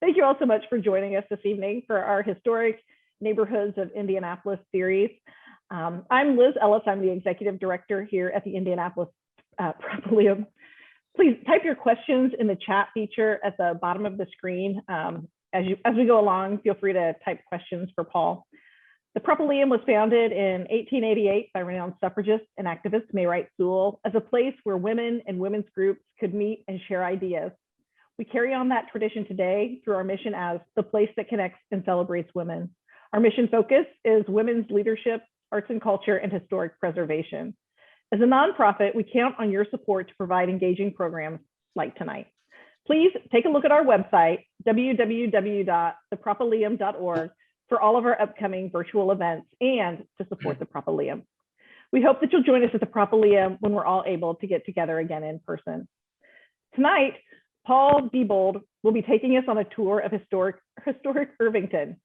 Thank you all so much for joining us this evening for our Historic Neighborhoods of Indianapolis series. I'm Liz Ellis. I'm the Executive Director here at the Indianapolis Propoleum. Please type your questions in the chat feature at the bottom of the screen. As we go along, feel free to type questions for Paul. The Propoleum was founded in 1888 by renowned suffragist and activist May Wright Sewell as a place where women and women's groups could meet and share ideas. We carry on that tradition today through our mission as the place that connects and celebrates women. Our mission focus is women's leadership, arts and culture, and historic preservation. As a nonprofit, we count on your support to provide engaging programs like tonight. Please take a look at our website, www.thepropoleum.org, for all of our upcoming virtual events and to support the Propoleum. We hope that you'll join us at the Propoleum when we're all able to get together again in person. Tonight, Paul Biebold will be taking us on a tour of historic Irvington.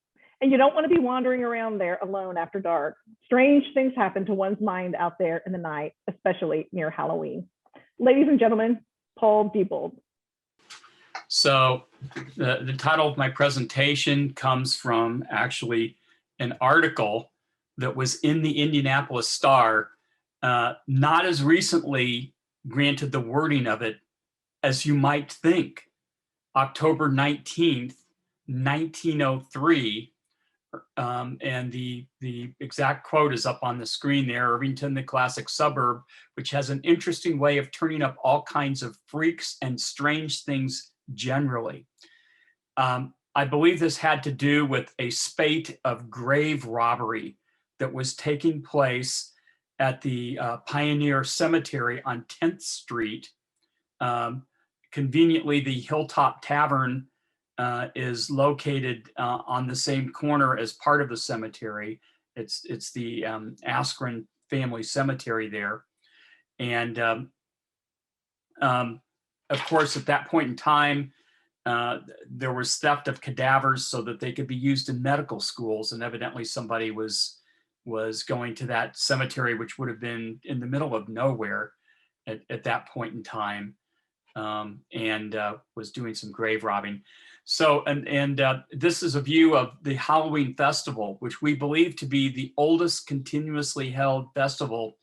And you don't want to be wandering around there alone after dark. Strange things happen to one's mind out there in the night, especially near Halloween. Ladies and gentlemen, Paul Biebold. So the title of my presentation comes from actually an article that was in the Indianapolis Star, not as recently granted the wording of it as you might think. October 19th, 1903, and the exact quote is up on the screen there. Irvington, the classic suburb, which has an interesting way of turning up all kinds of freaks and strange things generally. I believe this had to do with a spate of grave robbery that was taking place at the Pioneer Cemetery on 10th Street. Conveniently, the Hilltop Tavern is located on the same corner as part of the cemetery. It's the Askren family cemetery there. And of course, at that point in time, there was theft of cadavers so that they could be used in medical schools. And evidently somebody was going to that cemetery, which would have been in the middle of nowhere at that point in time, and was doing some grave robbing. So, and this is a view of the Halloween festival, which we believe to be the oldest continuously held festival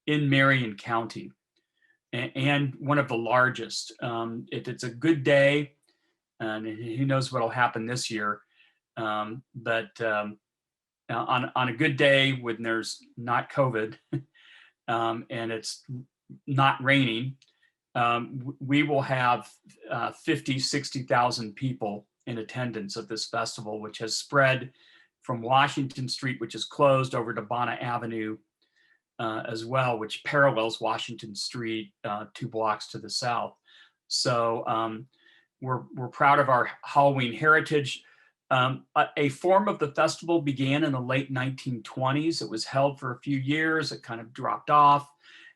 in Marion County, and one of the largest. If it's a good day, and who knows what'll happen this year, but on a good day when there's not COVID and it's not raining, we will have 50, 60,000 people in attendance at this festival, which has spread from Washington Street, which is closed, over to Bonnet Avenue as well, which parallels Washington Street 2 blocks to the south. So we're proud of our Halloween heritage. A form of the festival began in the late 1920s. It was held for a few years. It kind of dropped off.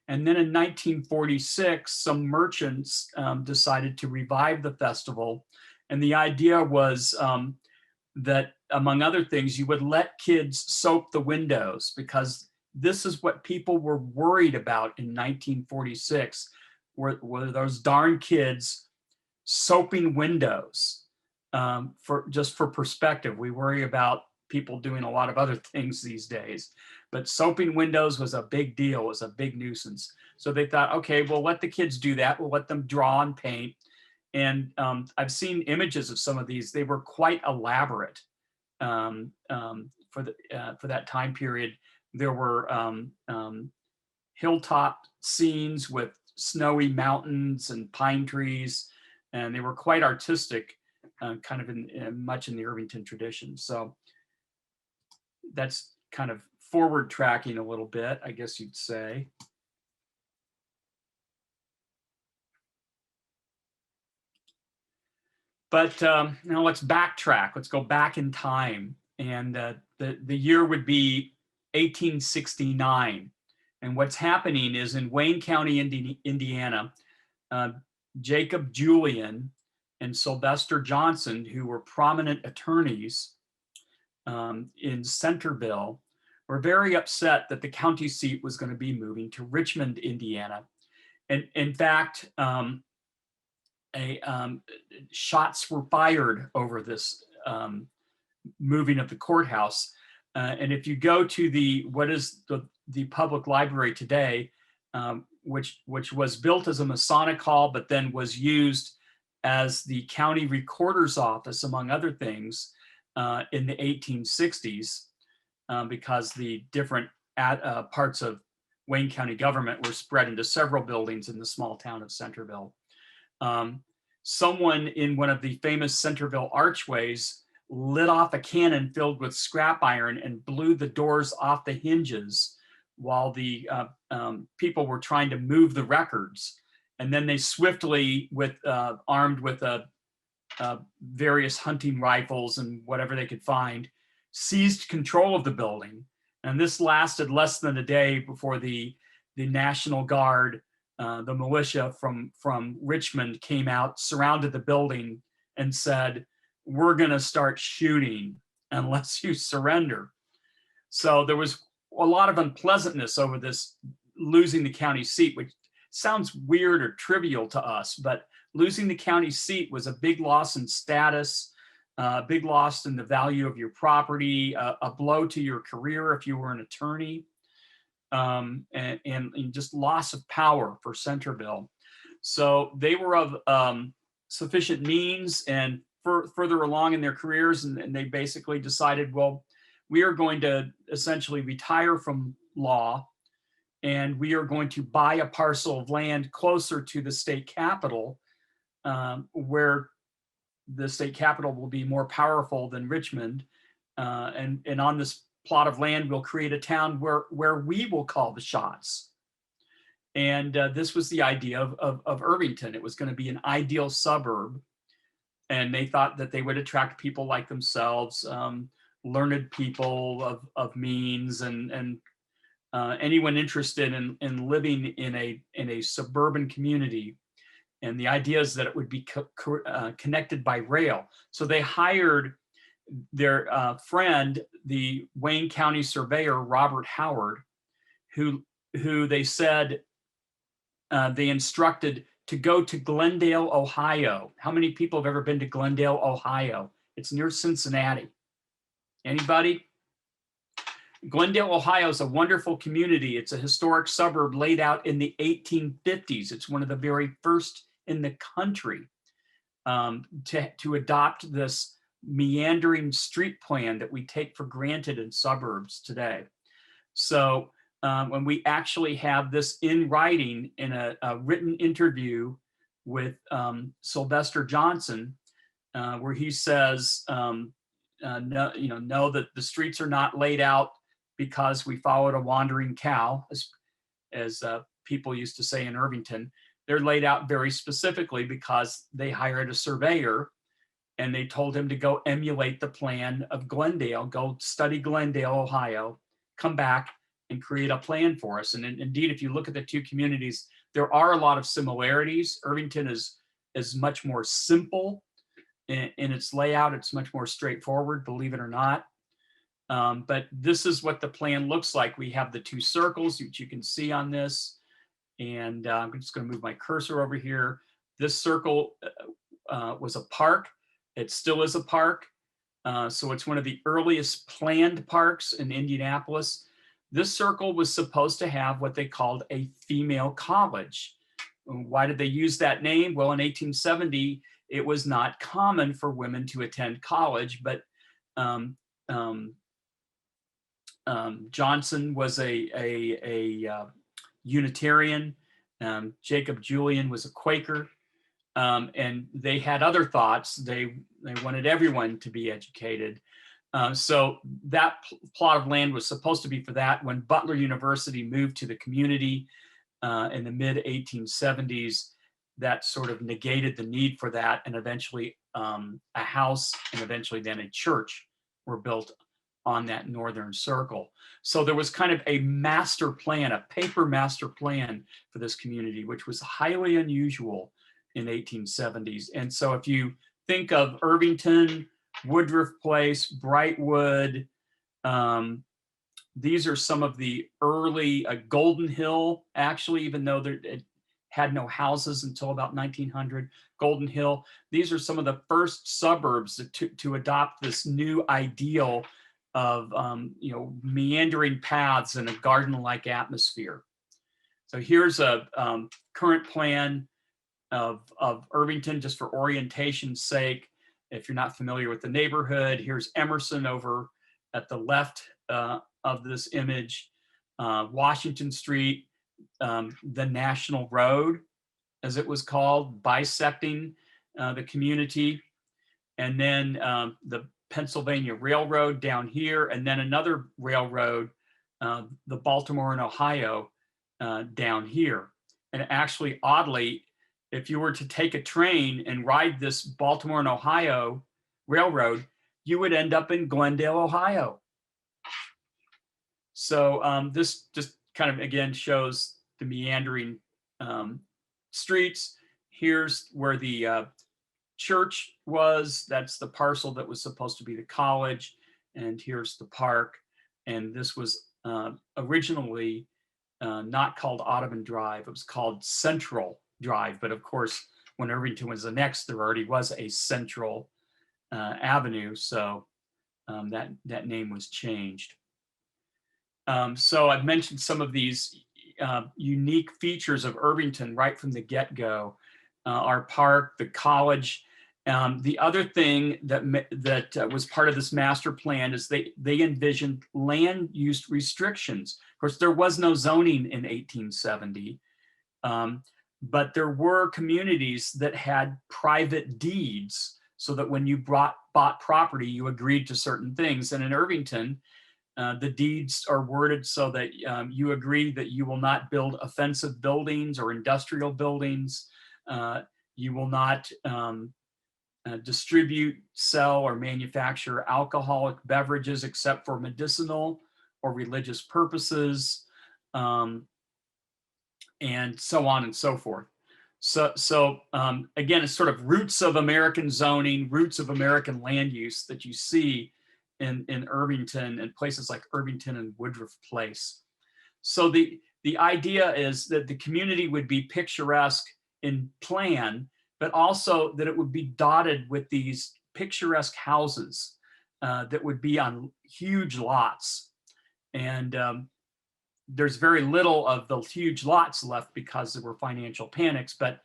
And then in 1946, some merchants decided to revive the festival. And the idea was that, among other things, you would let kids soap the windows, because this is what people were worried about in 1946, were those darn kids soaping windows. Just for perspective, we worry about people doing a lot of other things these days, but soaping windows was a big deal, was a big nuisance. So they thought, okay, we'll let the kids do that. We'll let them draw and paint. And I've seen images of some of these. They were quite elaborate for that time period. There were hilltop scenes with snowy mountains and pine trees, and they were quite artistic, kind of much in the Irvington tradition. So that's kind of forward tracking a little bit, I guess you'd say. But now let's backtrack. Let's go back in time. And the year would be 1869. And what's happening is in Wayne County, Indiana, Jacob Julian and Sylvester Johnson, who were prominent attorneys in Centerville, were very upset that the county seat was going to be moving to Richmond, Indiana. And in fact, shots were fired over this moving of the courthouse. And if you go to what is the public library today, which was built as a Masonic hall, but then was used as the county recorder's office, among other things, in the 1860s, because the different parts of Wayne County government were spread into several buildings in the small town of Centerville. Someone in one of the famous Centerville archways lit off a cannon filled with scrap iron and blew the doors off the hinges while the people were trying to move the records. And then they swiftly, armed with various hunting rifles and whatever they could find, seized control of the building. And this lasted less than a day before the National Guard, the militia from Richmond, came out, surrounded the building, and said, "We're going to start shooting unless you surrender." So there was a lot of unpleasantness over this losing the county seat, which sounds weird or trivial to us, but losing the county seat was a big loss in status, a big loss in the value of your property, a blow to your career if you were an attorney, and just loss of power for Centerville. So they were of sufficient means and further along in their careers, and they basically decided, well, we are going to essentially retire from law, and we are going to buy a parcel of land closer to the state capitol, where the state capitol will be more powerful than Richmond. And on this plot of land, we'll create a town where we will call the shots. And this was the idea of Irvington. It was going to be an ideal suburb. And they thought that they would attract people like themselves, learned people of means, and anyone interested in living in a suburban community. And the idea is that it would be connected by rail. So they hired their friend, the Wayne County surveyor, Robert Howard, who they said they instructed to go to Glendale, Ohio. How many people have ever been to Glendale, Ohio? It's near Cincinnati. Anybody? Glendale, Ohio is a wonderful community. It's a historic suburb laid out in the 1850s. It's one of the very first in the country to adopt this meandering street plan that we take for granted in suburbs today. So when we actually have this in writing in a written interview with Sylvester Johnson, where he says, know that the streets are not laid out because we followed a wandering cow, as people used to say in Irvington. They're laid out very specifically because they hired a surveyor and they told him to go emulate the plan of Glendale, go study Glendale, Ohio, come back and create a plan for us. And indeed, if you look at the two communities, there are a lot of similarities. Irvington is much more simple in its layout. It's much more straightforward, believe it or not. But this is what the plan looks like. We have the two circles, which you can see on this. And I'm just going to move my cursor over here. This circle was a park. It still is a park. So it's one of the earliest planned parks in Indianapolis. This circle was supposed to have what they called a female college. Why did they use that name? Well, in 1870, it was not common for women to attend college, but Johnson was a Unitarian. Jacob Julian was a Quaker, and they had other thoughts. They wanted everyone to be educated. So that plot of land was supposed to be for that. When Butler University moved to the community in the mid 1870s, that sort of negated the need for that, and eventually a house and eventually then a church were built on that northern circle. So there was kind of a master plan, a paper master plan for this community, which was highly unusual in 1870s. And so if you think of Irvington, Woodruff Place, Brightwood, these are some of the early Golden Hill, actually, even though had no houses until about 1900. Golden Hill. These are some of the first suburbs to adopt this new ideal of meandering paths and a garden-like atmosphere. So here's a current plan of Irvington, just for orientation's sake. If you're not familiar with the neighborhood, here's Emerson over at the left of this image, Washington Street, the National Road, as it was called, bisecting the community, and then the Pennsylvania Railroad down here, and then another railroad, the Baltimore and Ohio, down here. And actually, oddly, if you were to take a train and ride this Baltimore and Ohio railroad, you would end up in Glendale, Ohio. So this just kind of, again, shows the meandering streets. Here's where the church was. That's the parcel that was supposed to be the college. And here's the park. And this was originally not called Audubon Drive. It was called Central Drive. But of course, when Irvington was annexed, there already was a Central Avenue. So that name was changed. So I've mentioned some of these unique features of Irvington right from the get-go. Our park, the college. The other thing that was part of this master plan is they envisioned land use restrictions. Of course, there was no zoning in 1870, but there were communities that had private deeds so that when you bought property, you agreed to certain things. And in Irvington, the deeds are worded so that you agree that you will not build offensive buildings or industrial buildings. You will not distribute, sell, or manufacture alcoholic beverages except for medicinal or religious purposes, and so on and so forth. So again, it's sort of roots of American zoning, roots of American land use that you see in Irvington and places like Irvington and Woodruff Place. So the idea is that the community would be picturesque in plan, but also that it would be dotted with these picturesque houses that would be on huge lots. And there's very little of the huge lots left because there were financial panics. But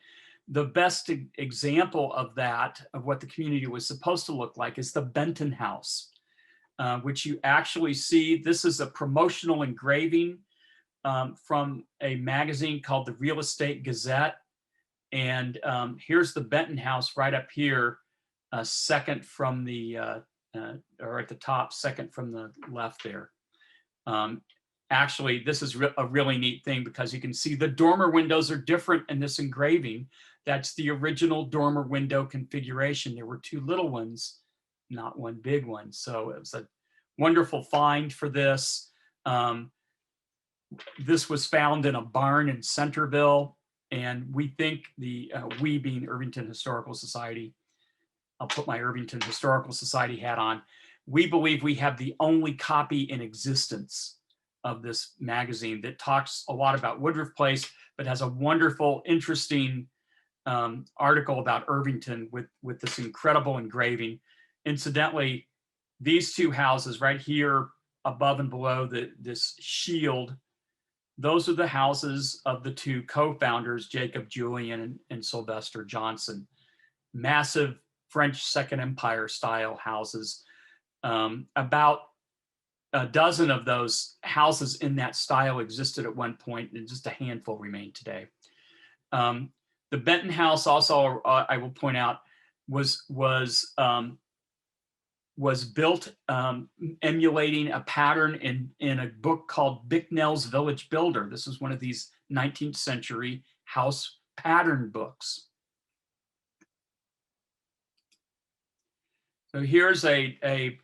the best example of that, of what the community was supposed to look like, is the Benton House, which you actually see. This is a promotional engraving from a magazine called the Real Estate Gazette. And here's the Benton House right up here, second from the, or at the top, second from the left there. Actually, this is a really neat thing because you can see the dormer windows are different in this engraving. That's the original dormer window configuration. There were two little ones, not one big one. So it was a wonderful find for this. This was found in a barn in Centerville. And we think we being Irvington Historical Society, I'll put my Irvington Historical Society hat on, we believe we have the only copy in existence of this magazine that talks a lot about Woodruff Place, but has a wonderful, interesting article about Irvington with this incredible engraving. Incidentally, these two houses right here above and below this shield, those are the houses of the two co-founders, Jacob Julian and Sylvester Johnson. Massive French Second Empire style houses. About a dozen of those houses in that style existed at one point, and just a handful remain today. The Benton House also, I will point out, was built emulating a pattern in a book called Bicknell's Village Builder. This is one of these 19th century house pattern books. So here's a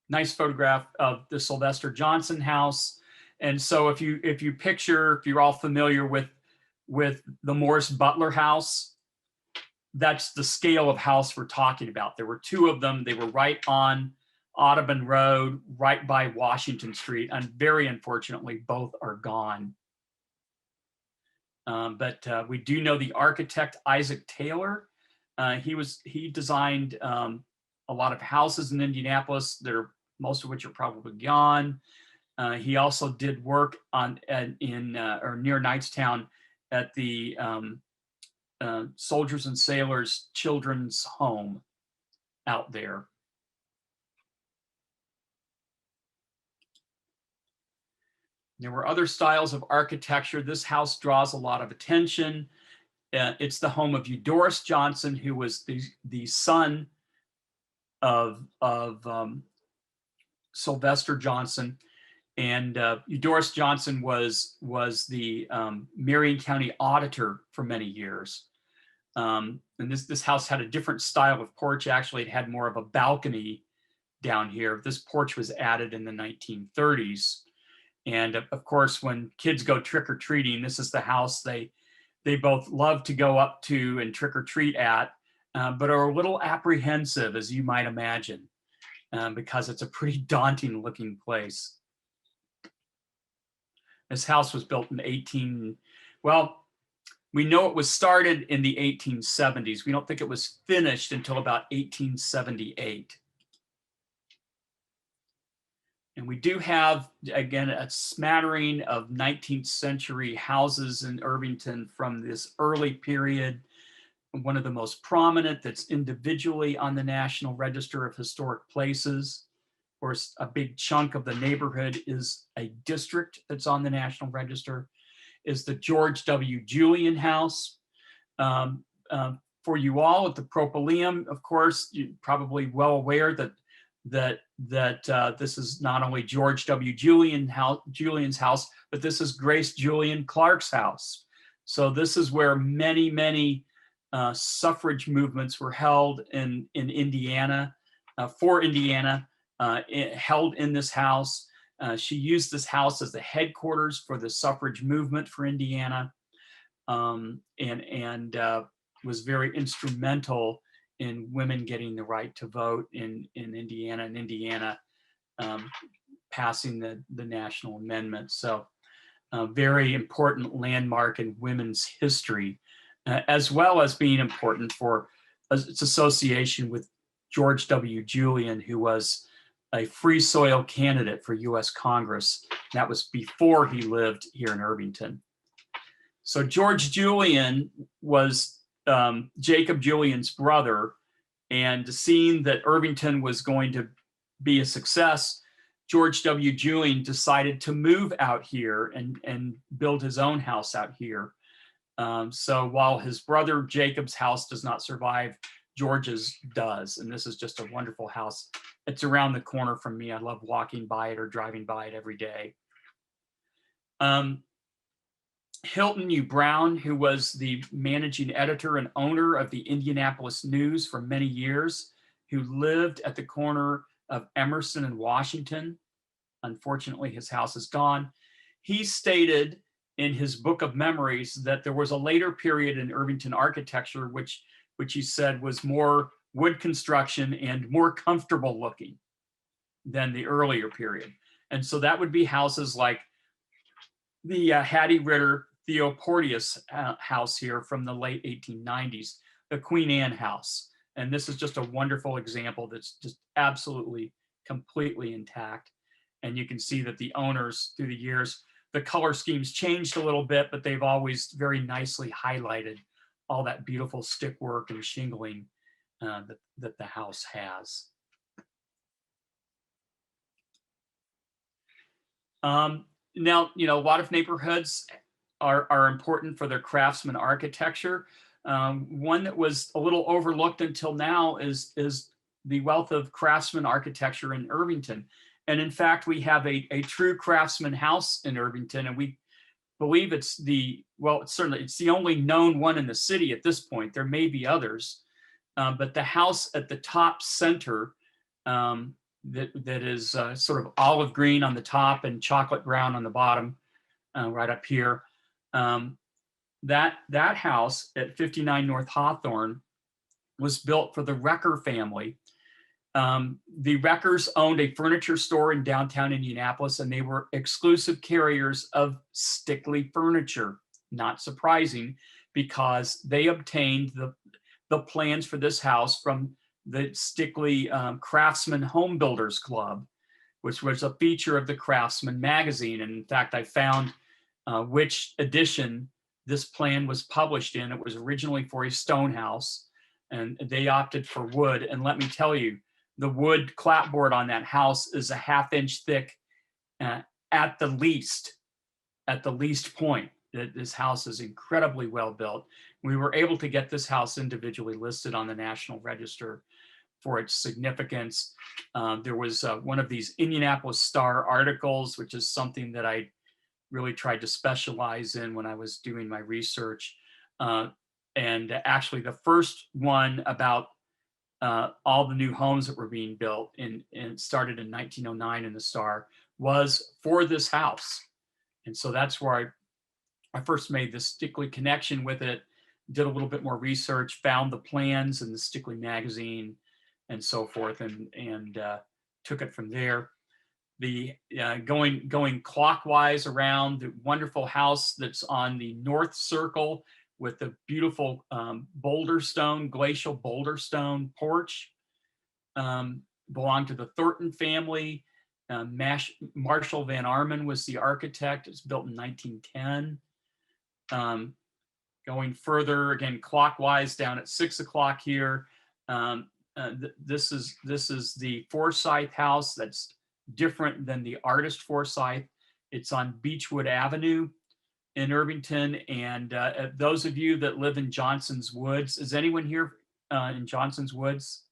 nice photograph of the Sylvester Johnson house. And so if you're all familiar with the Morris Butler house, that's the scale of house we're talking about. There were two of them. They were right on Audubon Road, right by Washington Street, and very unfortunately, both are gone. But we do know the architect Isaac Taylor. He designed a lot of houses in Indianapolis that are, most of which are probably gone. He also did work on or near Knightstown at the Soldiers and Sailors Children's Home out there. There were other styles of architecture. This house draws a lot of attention. It's the home of Eudorus Johnson, who was the son of Sylvester Johnson. And Eudorus Johnson was the Marion County auditor for many years. And this house had a different style of porch. Actually, it had more of a balcony down here. This porch was added in the 1930s. And of course, when kids go trick-or-treating, this is the house they both love to go up to and trick-or-treat at, but are a little apprehensive, as you might imagine, because it's a pretty daunting looking place. This house was built in we know it was started in the 1870s. We don't think it was finished until about 1878. And we do have, again, a smattering of 19th century houses in Irvington from this early period. One of the most prominent that's individually on the National Register of Historic Places. Of course, a big chunk of the neighborhood is a district that's on the National Register, is the George W. Julian House. For you all at the Propylaeum, of course, you're probably well aware that this is not only George W. Julian's house, but this is Grace Julian Clark's house. So this is where many suffrage movements were held in Indiana, for Indiana, held in this house. She used this house as the headquarters for the suffrage movement for Indiana, and was very instrumental in women getting the right to vote in Indiana, and Indiana passing the national amendment. So a very important landmark in women's history, as well as being important for its association with George W. Julian, who was a free soil candidate for US Congress. That was before he lived here in Irvington. So George Julian was Jacob Julian's brother, and seeing that Irvington was going to be a success, George W. Julian decided to move out here and build his own house out here. So while his brother Jacob's house does not survive, George's does. And this is just a wonderful house. It's around the corner from me. I love walking by it or driving by it every day. Hilton U. Brown, who was the managing editor and owner of the Indianapolis News for many years, who lived at the corner of Emerson and Washington. Unfortunately, his house is gone. He stated in his book of memories that there was a later period in Irvington architecture, which he said was more wood construction and more comfortable looking than the earlier period. And so that would be houses like the Hattie Ritter Theo Porteous house here from the late 1890s, the Queen Anne house. And this is just a wonderful example that's just absolutely, completely intact. And you can see that the owners through the years, the color schemes changed a little bit, but they've always very nicely highlighted all that beautiful stick work and shingling that the house has. Now, a lot of neighborhoods are important for their craftsman architecture. One that was a little overlooked until now is the wealth of craftsman architecture in Irvington. And in fact, we have a true craftsman house in Irvington, and we believe it's the only known one in the city at this point. There may be others, but the house at the top center that is sort of olive green on the top and chocolate brown on the bottom, right up here. That house at 59 North Hawthorne was built for the Recker family. The Reckers owned a furniture store in downtown Indianapolis, and they were exclusive carriers of Stickley furniture Not surprising, because they obtained the plans for this house from the Stickley Craftsman Home Builders Club, which was a feature of the Craftsman magazine. And in fact, I found which edition this plan was published in. It was originally for a stone house, and they opted for wood. And let me tell you, the wood clapboard on that house is a 1/2 inch thick at the least point. This house is incredibly well built. We were able to get this house individually listed on the National Register for its significance. There was one of these Indianapolis Star articles, which is something that I really tried to specialize in when I was doing my research. And actually the first one about all the new homes that were being built, and it started in 1909 in the Star, was for this house. And so that's where I first made the Stickley connection with it, did a little bit more research, found the plans in the Stickley magazine and so forth, and took it from there. The going clockwise around the wonderful house that's on the north circle with the beautiful glacial boulder stone porch, belonged to the Thornton family. Marshall Van Arman was the architect. It's built in 1910. Going further, again clockwise down at 6 o'clock here. This is the Forsyth House. That's different than the artist Forsyth. It's on Beechwood Avenue in Irvington. And those of you that live in Johnson's Woods, is anyone here in Johnson's Woods?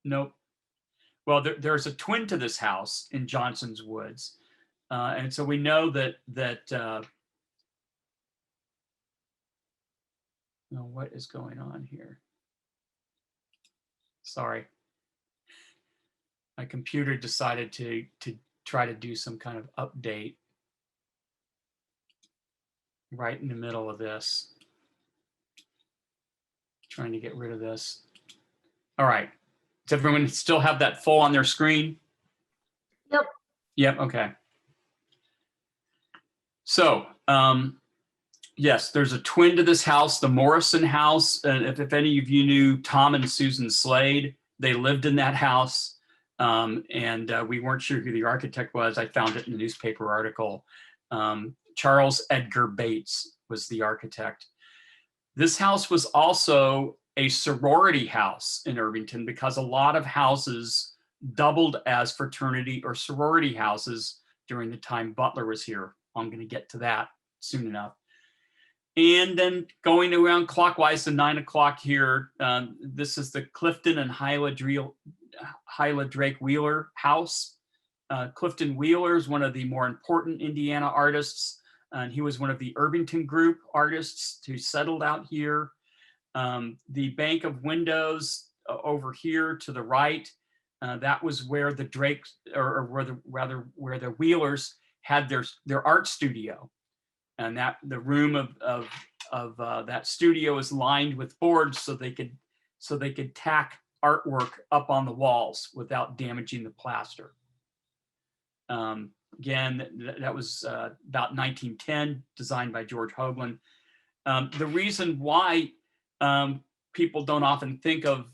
Nope. Well, there's a twin to this house in Johnson's Woods. And so we know that what is going on here? Sorry. My computer decided to try to do some kind of update right in the middle of this. Trying to get rid of this. All right. Does everyone still have that full on their screen? Yep. Yep, okay. So, yes, there's a twin to this house, the Morrison house. And if any of you knew Tom and Susan Slade, they lived in that house. And we weren't sure who the architect was. I found it in the newspaper article. Charles Edgar Bates was the architect. This house was also a sorority house in Irvington, because a lot of houses doubled as fraternity or sorority houses during the time Butler was here. I'm going to get to that soon enough. And then going around clockwise to 9 o'clock here, this is the Clifton and Hilah Drake Wheeler house. Clifton Wheeler is one of the more important Indiana artists, and he was one of the Irvington Group artists who settled out here. The bank of windows over here to the right, that was where the Drakes, or where the Wheelers had their art studio, and that the room of that studio is lined with boards so they could tack artwork up on the walls without damaging the plaster. Again, that was about 1910, designed by George Hoagland. The reason why people don't often think of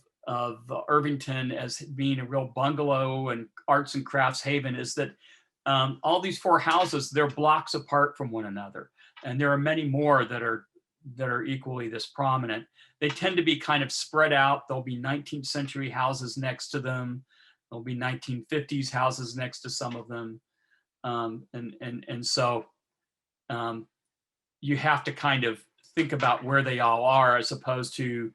Irvington as being a real bungalow and arts and crafts haven is that all these 4 houses, they're blocks apart from one another. And there are many more that are equally this prominent. They tend to be kind of spread out. There'll be 19th century houses next to them. There'll be 1950s houses next to some of them. So you have to kind of think about where they all are, as opposed to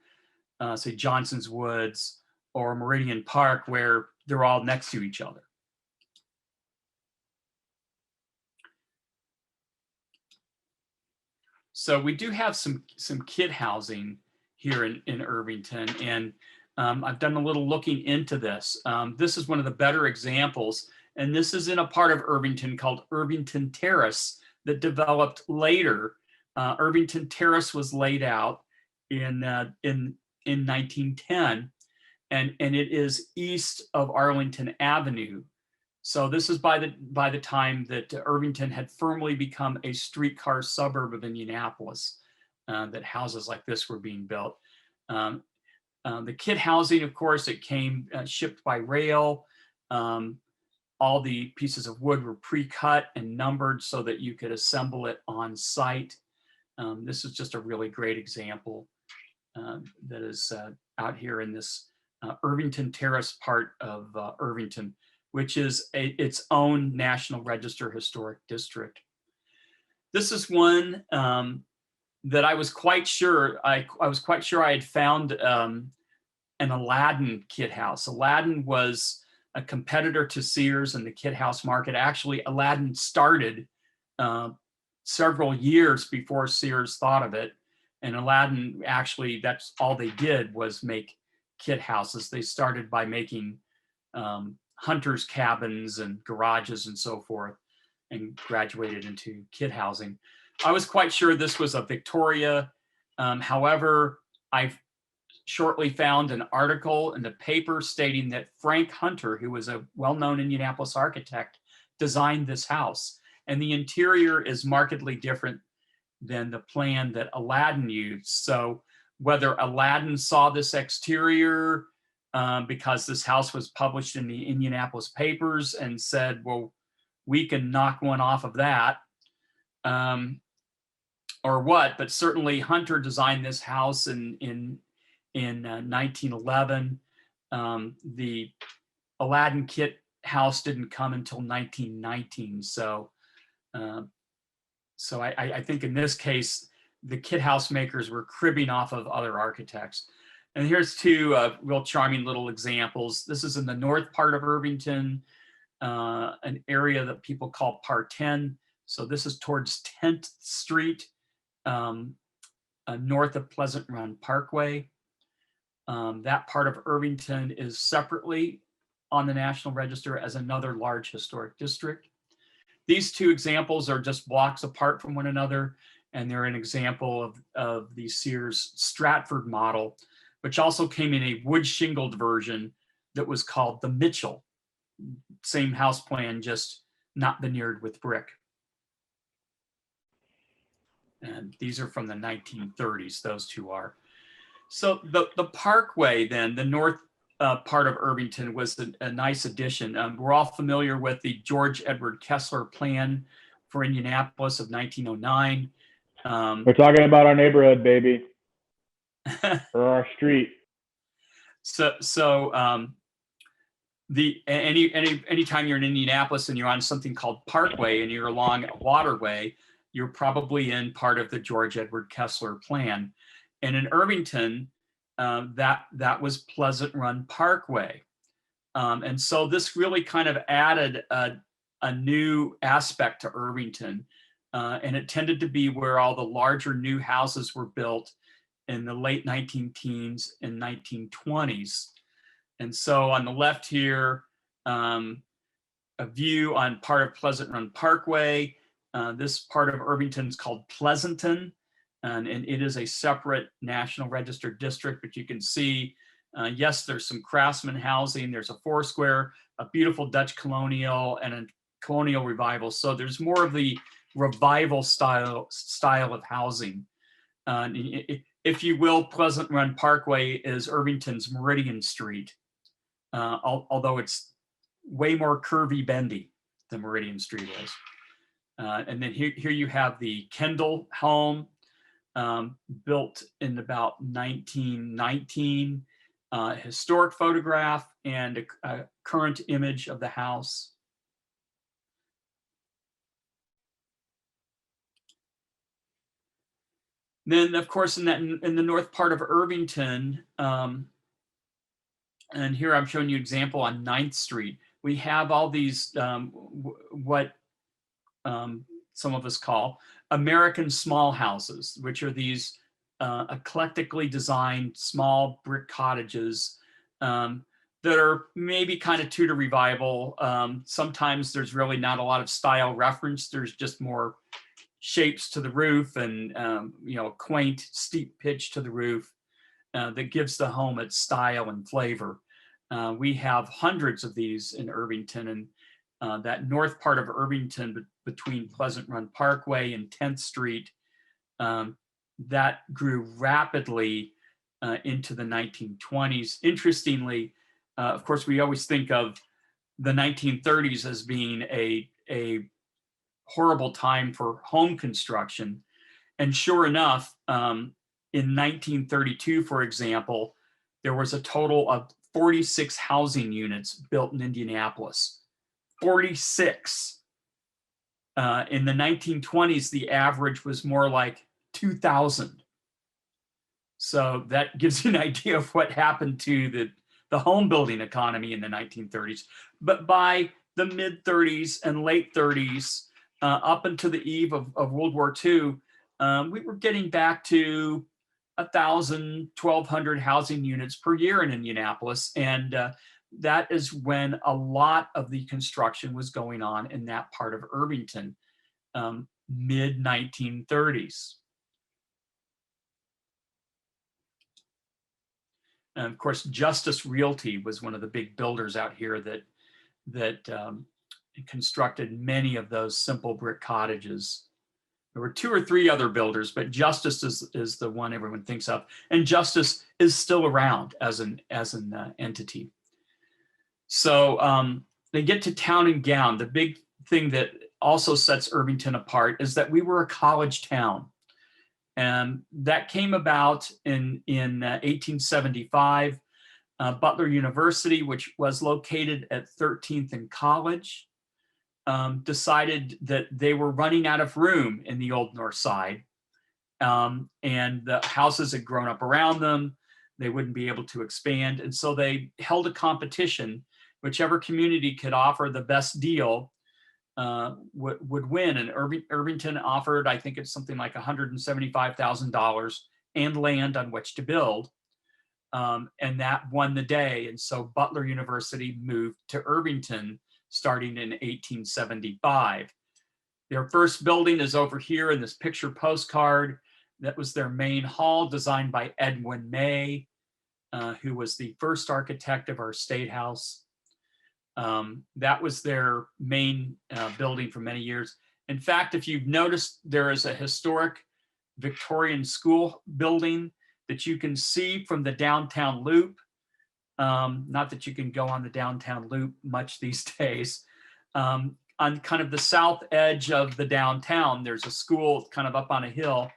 say Johnson's Woods or Meridian Park, where they're all next to each other. So we do have some kid housing here in Irvington, and I've done a little looking into this. This is one of the better examples, and this is in a part of Irvington called Irvington Terrace that developed later. Irvington Terrace was laid out in 1910, and it is east of Arlington Avenue. So this is by the time that Irvington had firmly become a streetcar suburb of Indianapolis, that houses like this were being built. The kit housing, of course, it came shipped by rail. All the pieces of wood were pre-cut and numbered so that you could assemble it on site. This is just a really great example that is out here in this Irvington Terrace part of Irvington, which is its own National Register Historic District. This is one that I was quite sure I had found an Aladdin Kit House. Aladdin was a competitor to Sears in the kit house market. Actually, Aladdin started several years before Sears thought of it. And Aladdin, actually, that's all they did was make kit houses. They started by making hunters' cabins and garages and so forth, and graduated into kit housing. I was quite sure this was a Victoria. However, I shortly found an article in the paper stating that Frank Hunter, who was a well-known Indianapolis architect, designed this house. And the interior is markedly different than the plan that Aladdin used. So whether Aladdin saw this exterior because this house was published in the Indianapolis papers and said, well, we can knock one off of that, or what, but certainly Hunter designed this house in 1911. The Aladdin Kit House didn't come until 1919. So I think in this case, the kit house makers were cribbing off of other architects. And here's two real charming little examples. This is in the north part of Irvington, an area that people call Par 10. So this is towards 10th Street, north of Pleasant Run Parkway. That part of Irvington is separately on the National Register as another large historic district. These two examples are just blocks apart from one another, and they're an example of the Sears Stratford model, which also came in a wood shingled version that was called the Mitchell. Same house plan, just not veneered with brick. And these are from the 1930s, those two are. So the Parkway then, the north part of Irvington, was a nice addition. We're all familiar with the George Edward Kessler plan for Indianapolis of 1909. We're talking about our neighborhood, baby, or our street. Anytime you're in Indianapolis and you're on something called Parkway and you're along a waterway, you're probably in part of the George Edward Kessler plan. And in Irvington, that was Pleasant Run Parkway. And so this really kind of added a new aspect to Irvington. And it tended to be where all the larger new houses were built in the late 19-teens and 1920s. And so on the left here, a view on part of Pleasant Run Parkway. This part of Irvington is called Pleasanton, and it is a separate National Register district, but you can see, yes, there's some craftsman housing, there's a Foursquare, a beautiful Dutch colonial, and a colonial revival. So there's more of the revival style of housing. If you will, Pleasant Run Parkway is Irvington's Meridian Street, although it's way more curvy bendy than Meridian Street is. And then here you have the Kendall Home, built in about 1919, historic photograph and a current image of the house. Then, of course, in the north part of Irvington, and here I'm showing you an example on 9th Street, we have all these, what some of us call American small houses, which are these eclectically designed small brick cottages that are maybe kind of Tudor revival. Sometimes there's really not a lot of style reference. There's just more shapes to the roof and quaint steep pitch to the roof that gives the home its style and flavor. We have hundreds of these in Irvington, that north part of Irvington between Pleasant Run Parkway and 10th Street, that grew rapidly into the 1920s. Interestingly, of course, we always think of the 1930s as being a horrible time for home construction. And sure enough, in 1932, for example, there was a total of 46 housing units built in Indianapolis. 46. In the 1920s, the average was more like 2,000. So that gives you an idea of what happened to the home building economy in the 1930s. But by the mid 30s and late 30s, up until the eve of World War II, we were getting back to 1,000, 1,200 housing units per year in Indianapolis. And that is when a lot of the construction was going on in that part of Irvington, mid 1930s. And of course, Justice Realty was one of the big builders out here that constructed many of those simple brick cottages. There were 2 or 3 other builders, but Justice is the one everyone thinks of, and Justice is still around as an entity. So they get to Town and Gown. The big thing that also sets Irvington apart is that we were a college town. And that came about in 1875. Butler University, which was located at 13th and College, decided that they were running out of room in the Old North Side. And the houses had grown up around them. They wouldn't be able to expand. And so they held a competition. Whichever community could offer the best deal would win. And Irvington offered, I think it's something like $175,000 and land on which to build. And that won the day. And so Butler University moved to Irvington starting in 1875. Their first building is over here in this picture postcard. That was their main hall, designed by Edwin May, who was the first architect of our State House. That was their main building for many years. In fact, if you've noticed, there is a historic Victorian school building that you can see from the downtown loop. Not that you can go on the downtown loop much these days. On kind of the south edge of the downtown, there's a school kind of up on a hill.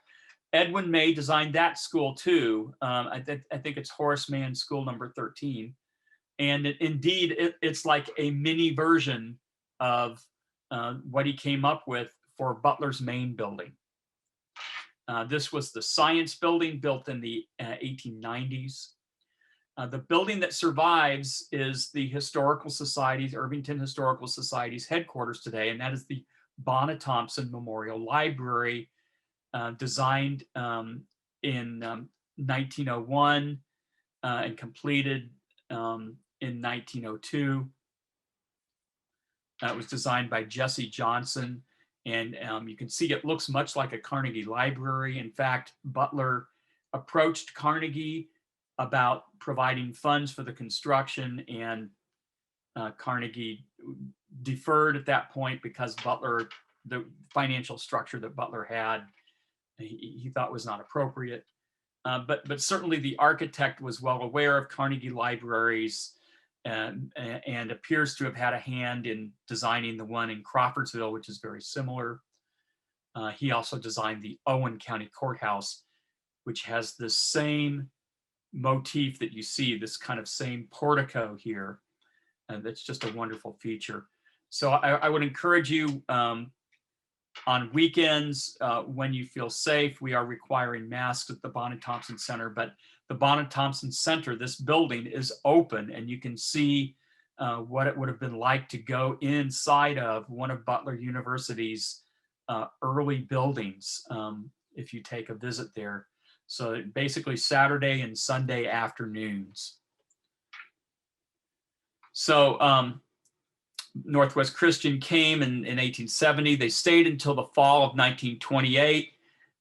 Edwin May designed that school too. I think it's Horace Mann School number 13. And indeed, it's like a mini version of what he came up with for Butler's main building. This was the science building built in the 1890s. The building that survives is the Historical Society's, Irvington Historical Society's headquarters today, and that is the Bonnet Thompson Memorial Library, designed in 1901 and completed in 1902. It was designed by Jesse Johnson, and you can see it looks much like a Carnegie Library. In fact, Butler approached Carnegie about providing funds for the construction, and Carnegie deferred at that point because Butler, the financial structure that Butler had, he thought was not appropriate. But certainly the architect was well aware of Carnegie libraries and appears to have had a hand in designing the one in Crawfordsville, which is very similar. He also designed the Owen County Courthouse, which has the same motif that you see, this kind of same portico here. And that's just a wonderful feature. So I would encourage you on weekends, when you feel safe. We are requiring masks at the Bonnet Thompson Center, but the Bonnet Thompson Center, this building, is open, and you can see what it would have been like to go inside of one of Butler University's early buildings if you take a visit there. So basically Saturday and Sunday afternoons. So Northwest Christian came in 1870. They stayed until the fall of 1928.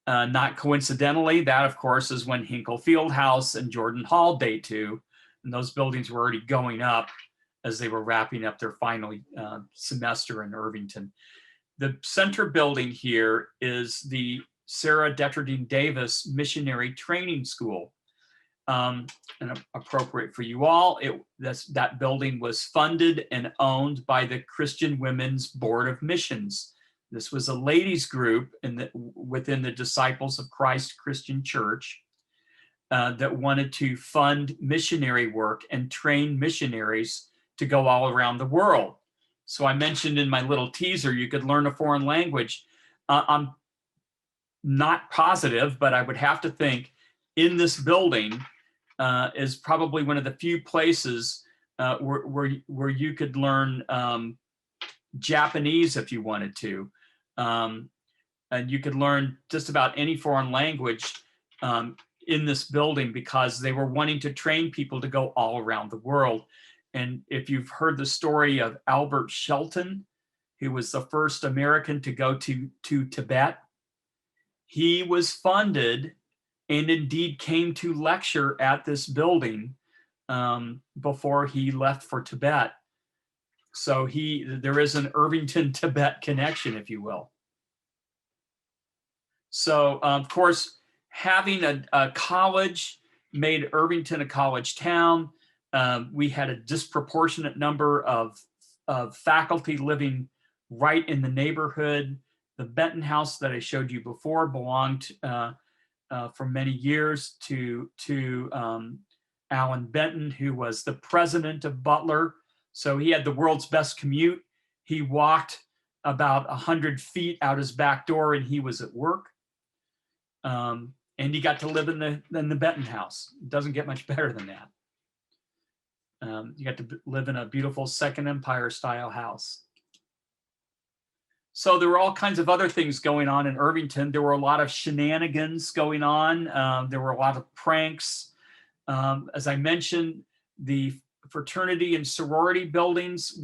Not coincidentally, that of course is when Hinkle Fieldhouse and Jordan Hall date to, and those buildings were already going up as they were wrapping up their final semester in Irvington. The center building here is the Sarah Detterding Davis Missionary Training School. And appropriate for you all, that building was funded and owned by the Christian Women's Board of Missions. This was a ladies group within the Disciples of Christ Christian Church that wanted to fund missionary work and train missionaries to go all around the world. So I mentioned in my little teaser, you could learn a foreign language. I'm not positive, but I would have to think in this building is probably one of the few places where you could learn Japanese if you wanted to. And you could learn just about any foreign language in this building because they were wanting to train people to go all around the world. And if you've heard the story of Albert Shelton, who was the first American to go to Tibet, he was funded and indeed came to lecture at this building before he left for Tibet. So there is an Irvington-Tibet connection, if you will. So, of course, having a college made Irvington a college town. We had a disproportionate number of faculty living right in the neighborhood. The Benton House that I showed you before belonged for many years to Alan Benton, who was the president of Butler. So he had the world's best commute. He walked about 100 feet out his back door and he was at work. And he got to live in the Benton House. It doesn't get much better than that. You got to live in a beautiful Second Empire style house. So there were all kinds of other things going on in Irvington. There were a lot of shenanigans going on. There were a lot of pranks. As I mentioned, the fraternity and sorority buildings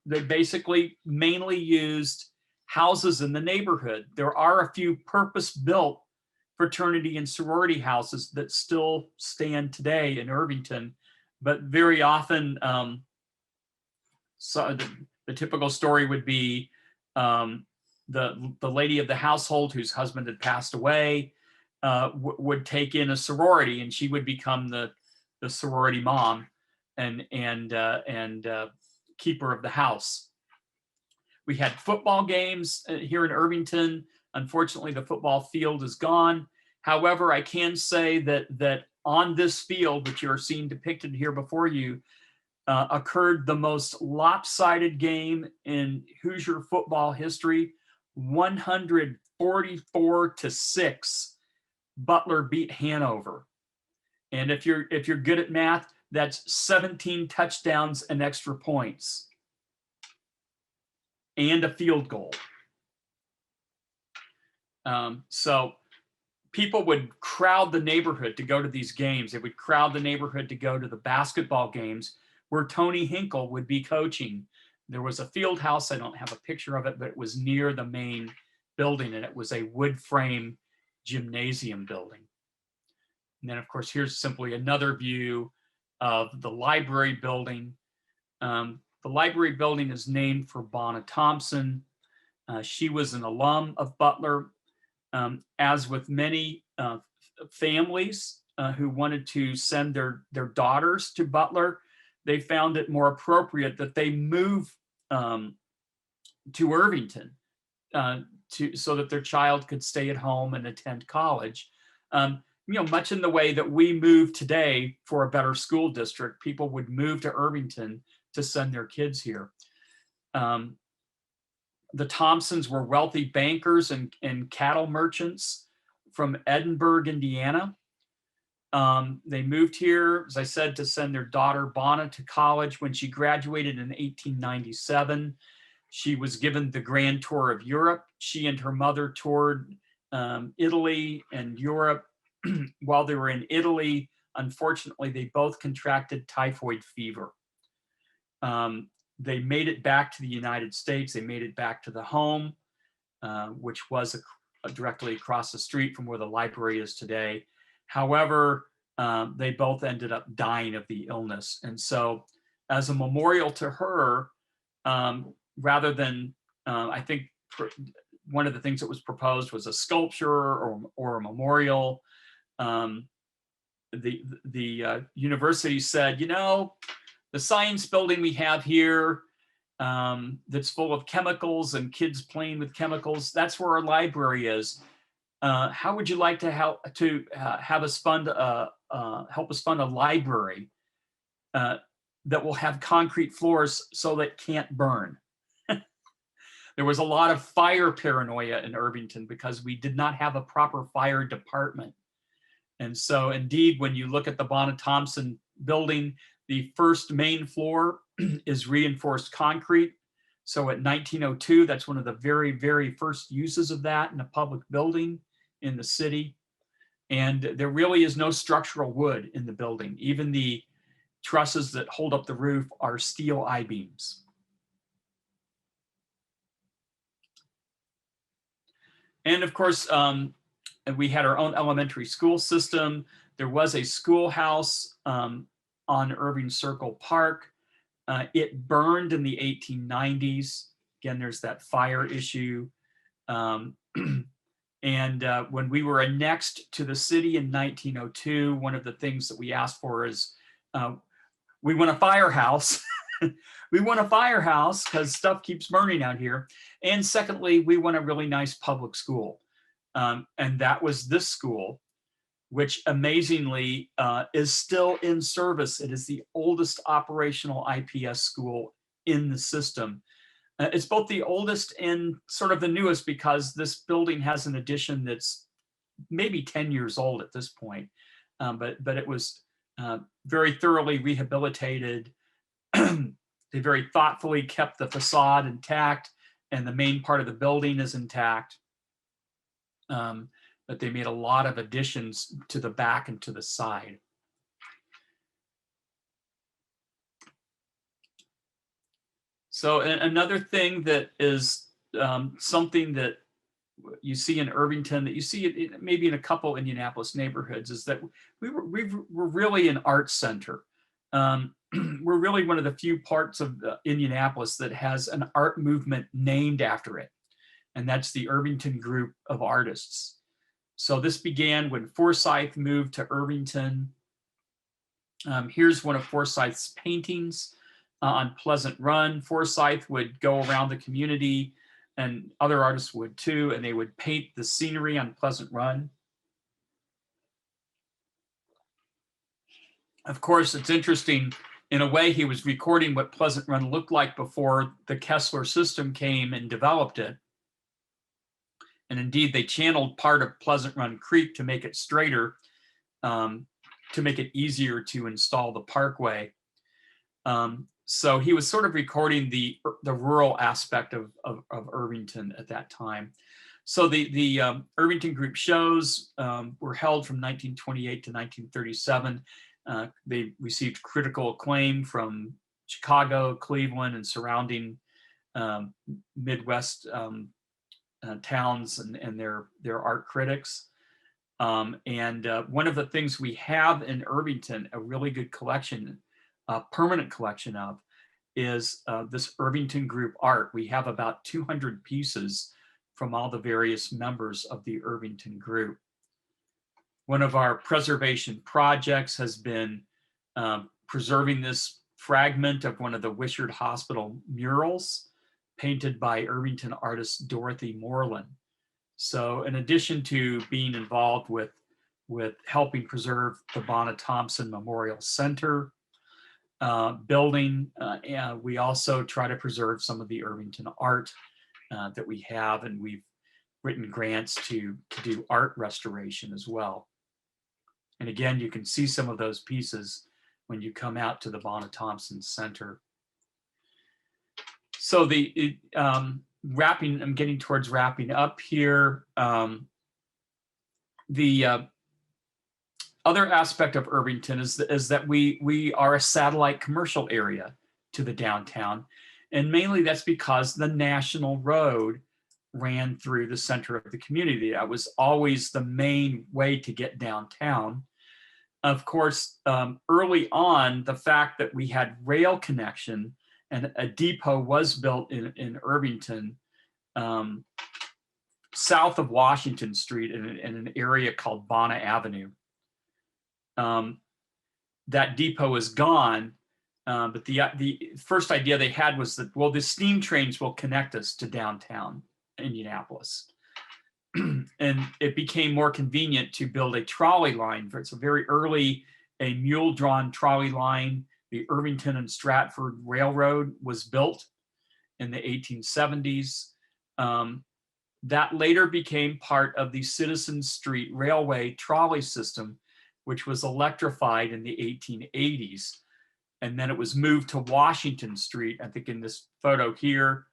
they basically mainly used houses in the neighborhood. There are a few purpose-built fraternity and sorority houses that still stand today in Irvington, but very often, so the typical story would be the lady of the household whose husband had passed away would take in a sorority, and she would become the sorority mom and keeper of the house. We had football games here in Irvington. Unfortunately, the football field is gone. However, I can say that on this field that you're seeing depicted here before you occurred the most lopsided game in Hoosier football history. 144-6, Butler beat Hanover. And if you're good at math, that's 17 touchdowns and extra points and a field goal. So people would crowd the neighborhood to go to these games. They would crowd the neighborhood to go to the basketball games where Tony Hinkle would be coaching. There was a field house. I don't have a picture of it, but it was near the main building, and it was a wood frame gymnasium building. And then, of course, here's simply another view of the library building. The library building is named for Bonnet Thompson. She was an alum of Butler. As with many families who wanted to send their daughters to Butler, they found it more appropriate that they move to Irvington so that their child could stay at home and attend college. Much in the way that we move today for a better school district, people would move to Irvington to send their kids here. The Thompsons were wealthy bankers and cattle merchants from Edinburgh, Indiana. They moved here, as I said, to send their daughter Bonnet to college. When she graduated in 1897, she was given the grand tour of Europe. She and her mother toured Italy and Europe. While they were in Italy, unfortunately, they both contracted typhoid fever. They made it back to the United States. They made it back to the home, which was directly across the street from where the library is today. However, they both ended up dying of the illness. And so as a memorial to her, rather than, I think one of the things that was proposed was a sculpture or a memorial. The university said, you know, the science building we have here, that's full of chemicals and kids playing with chemicals, that's where our library is. How would you like to help us fund help us fund a library that will have concrete floors so that it can't burn? There was a lot of fire paranoia in Irvington because we did not have a proper fire department. And so indeed, when you look at the Bonnet Thompson building, the first main floor is reinforced concrete. So at 1902, that's one of the very, very first uses of that in a public building in the city. And there really is no structural wood in the building. Even the trusses that hold up the roof are steel I-beams. And of course, we had our own elementary school system. There was a schoolhouse on Irving Circle Park. It burned in the 1890s. Again, there's that fire issue. And when we were annexed to the city in 1902, one of the things that we asked for is, we want a firehouse. We want a firehouse because stuff keeps burning out here. And secondly, we want a really nice public school. And that was this school, which amazingly is still in service. It is the oldest operational IPS school in the system. It's both the oldest and sort of the newest because this building has an addition that's maybe 10 years old at this point. But it was very thoroughly rehabilitated. They very thoughtfully kept the facade intact, and the main part of the building is intact. But they made a lot of additions to the back and to the side. So another thing that is something that you see in Irvington, that you see it maybe in a couple Indianapolis neighborhoods, is that we're really an art center. We're really one of the few parts of Indianapolis that has an art movement named after it. And that's the Irvington Group of Artists. So this began when Forsyth moved to Irvington. Here's one of Forsyth's paintings on Pleasant Run. Forsyth would go around the community, and other artists would too, and they would paint the scenery on Pleasant Run. Of course, it's interesting, in a way, he was recording what Pleasant Run looked like before the Kessler system came and developed it. And indeed, they channeled part of Pleasant Run Creek to make it straighter, to make it easier to install the parkway. So he was sort of recording the rural aspect of Irvington at that time. So the Irvington Group shows were held from 1928 to 1937. They received critical acclaim from Chicago, Cleveland, and surrounding Midwest towns and their art critics. And one of the things we have in Irvington, a really good collection, a permanent collection of, is this Irvington Group Art. We have about 200 pieces from all the various members of the Irvington Group. One of our preservation projects has been preserving this fragment of one of the Wishart Hospital murals painted by Irvington artist Dorothy Moreland. So in addition to being involved with helping preserve the Bonnet Thompson Memorial Center building, we also try to preserve some of the Irvington art that we have, and we've written grants to do art restoration as well. And again, you can see some of those pieces when you come out to the Bonnet Thompson Center. So I'm getting towards wrapping up here. The other aspect of Irvington is that we are a satellite commercial area to the downtown. And mainly that's because the National Road ran through the center of the community. That was always the main way to get downtown. of course, early on, the fact that we had rail connection and a depot was built in Irvington, south of Washington Street in an area called Bonnet Avenue. That depot is gone, but the first idea they had was that, well, the steam trains will connect us to downtown Indianapolis. And it became more convenient to build a trolley line. It's a very early, a mule-drawn trolley line. The Irvington and Stratford Railroad was built in the 1870s. That later became part of the Citizen Street Railway trolley system, which was electrified in the 1880s. And then it was moved to Washington Street. I think in this photo here,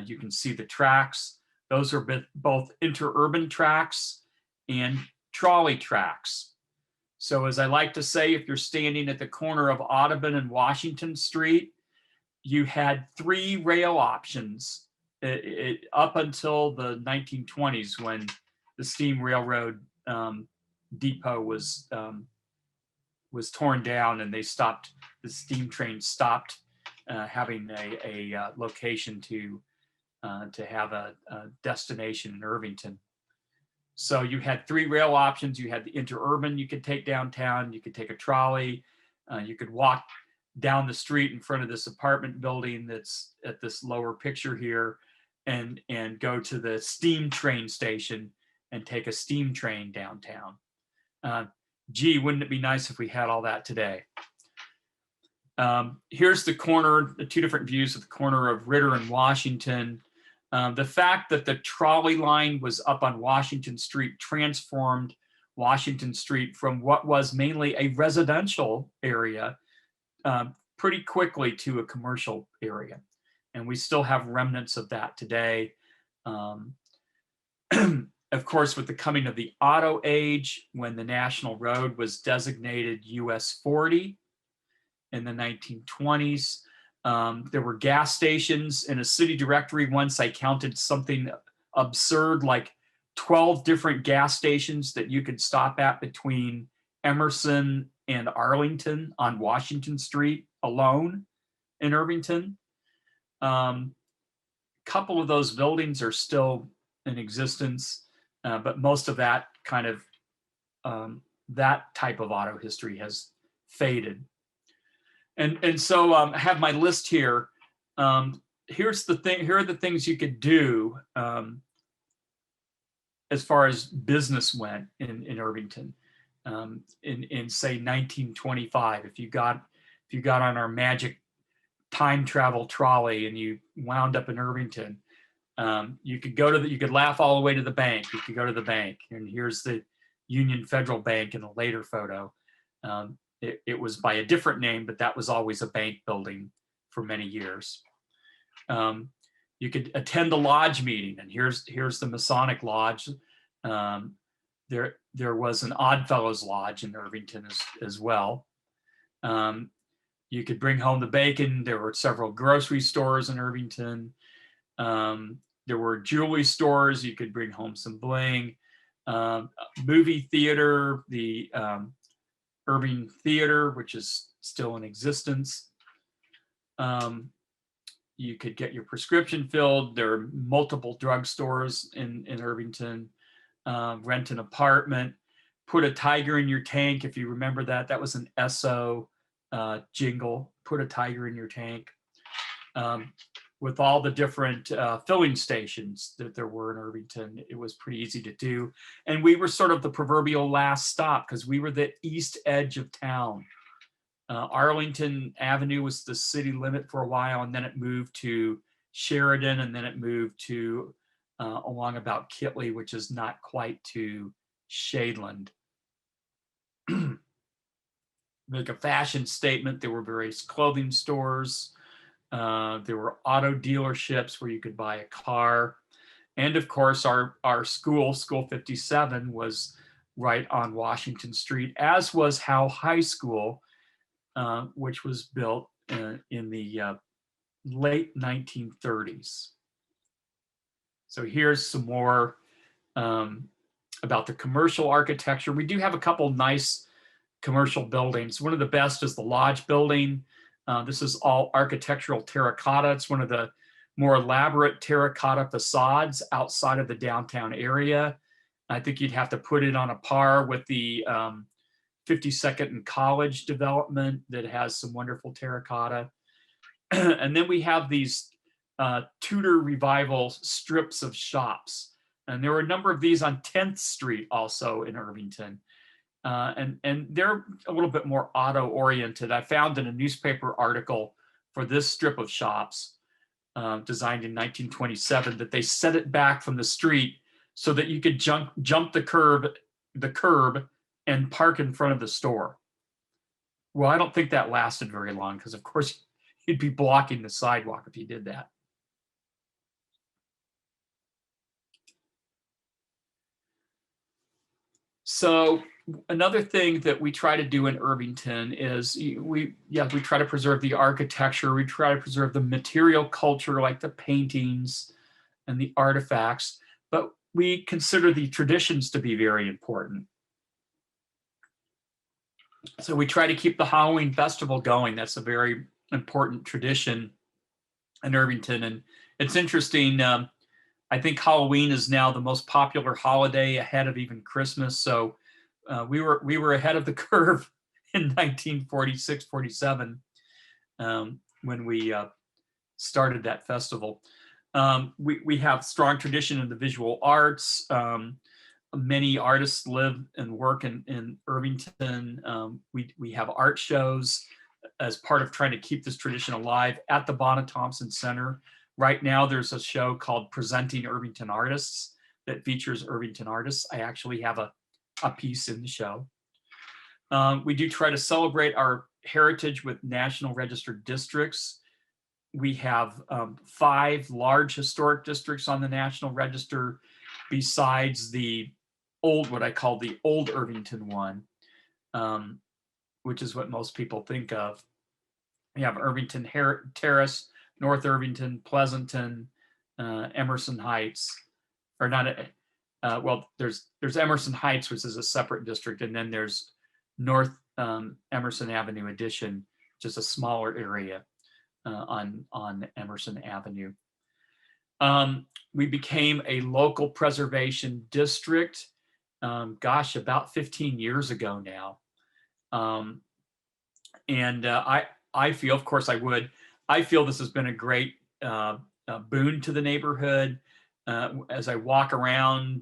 you can see the tracks. Those are both interurban tracks and trolley tracks. So as I like to say, if you're standing at the corner of Audubon and Washington Street, you had 3 rail options up until the 1920s, when the steam railroad depot was torn down, and they stopped, the steam train stopped having a location to have a destination in Irvington. So you had 3 rail options. You had the interurban you could take downtown, you could take a trolley, you could walk down the street in front of this apartment building that's at this lower picture here, and go to the steam train station and take a steam train downtown. Gee, wouldn't it be nice if we had all that today? Here's the corner, the 2 different views of the corner of Ritter and Washington. The fact that the trolley line was up on Washington Street transformed Washington Street from what was mainly a residential area pretty quickly to a commercial area. And we still have remnants of that today. Of course, with the coming of the auto age, when the National Road was designated US 40 in the 1920s, there were gas stations. In a city directory once, I counted something absurd like 12 different gas stations that you could stop at between Emerson and Arlington on Washington Street alone in Irvington. Couple of those buildings are still in existence, but most of that kind of that type of auto history has faded. And so I have my list here. Here's the thing. Here are the things you could do as far as business went in Irvington in say 1925. If you got on our magic time travel trolley and you wound up in Irvington, you could laugh all the way to the bank. You could go to the bank, and here's the Union Federal Bank in a later photo. It was by a different name, but that was always a bank building for many years. You could attend a lodge meeting, and here's the Masonic Lodge. There was an Oddfellows Lodge in Irvington as well. You could bring home the bacon. There were several grocery stores in Irvington. There were jewelry stores. You could bring home some bling. Movie theater, the Irving Theater, which is still in existence. You could get your prescription filled. There are multiple drugstores in Irvington. Rent an apartment. Put a tiger in your tank. If you remember that, that was an Esso jingle. Put a tiger in your tank. With all the different filling stations that there were in Irvington, it was pretty easy to do. And we were sort of the proverbial last stop because we were the east edge of town. Arlington Avenue was the city limit for a while, and then it moved to Sheridan, and then it moved to along about Kitley, which is not quite to Shadeland. Make a fashion statement. There were various clothing stores. There were auto dealerships where you could buy a car. And of course, our school, School 57, was right on Washington Street, as was Howe High School, which was built in the late 1930s. So here's some more about the commercial architecture. We do have a couple nice commercial buildings. One of the best is the Lodge building. This is all architectural terracotta. It's one of the more elaborate terracotta facades outside of the downtown area. I think you'd have to put it on a par with the 52nd and College development that has some wonderful terracotta. And then we have these Tudor Revival strips of shops. And there were a number of these on 10th Street also in Irvington. And they're a little bit more auto-oriented. I found in a newspaper article for this strip of shops, designed in 1927, that they set it back from the street so that you could jump the curb and park in front of the store. Well, I don't think that lasted very long because, of course, you'd be blocking the sidewalk if you did that. So another thing that we try to do in Irvington is we try to preserve the architecture. We try to preserve the material culture, like the paintings and the artifacts, but we consider the traditions to be very important. So we try to keep the Halloween festival going. That's a very important tradition in Irvington. And it's interesting. I think Halloween is now the most popular holiday, ahead of even Christmas. So we were ahead of the curve in 1946, 47 when we started that festival. We have strong tradition in the visual arts. Many artists live and work in Irvington. We have art shows as part of trying to keep this tradition alive at the Bonnet Thompson Center. Right now, there's a show called Presenting Irvington Artists that features Irvington artists. I actually have a piece in the show. We do try to celebrate our heritage with National Registered Districts. We have 5 large historic districts on the National Register, besides the what I call the old Irvington one, which is what most people think of. We have Irvington Terrace, North Irvington, Pleasanton, Emerson Heights, or not. Well, there's Emerson Heights, which is a separate district, and then there's North Emerson Avenue Addition, which is a smaller area on Emerson Avenue. We became a local preservation district, about 15 years ago now. And I feel, of course I feel this has been a great boon to the neighborhood. As I walk around,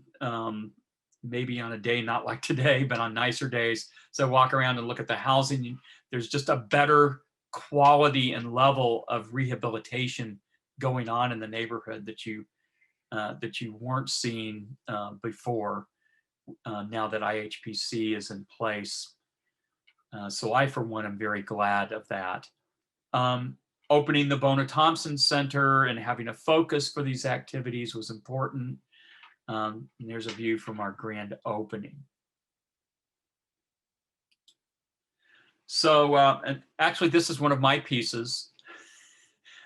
maybe on a day not like today, but on nicer days, so I walk around and look at the housing, there's just a better quality and level of rehabilitation going on in the neighborhood that you weren't seeing before, now that IHPC is in place. So I, for one, am very glad of that. Opening the Bonnet Thompson Center and having a focus for these activities was important. And there's a view from our grand opening. So, and actually, this is one of my pieces.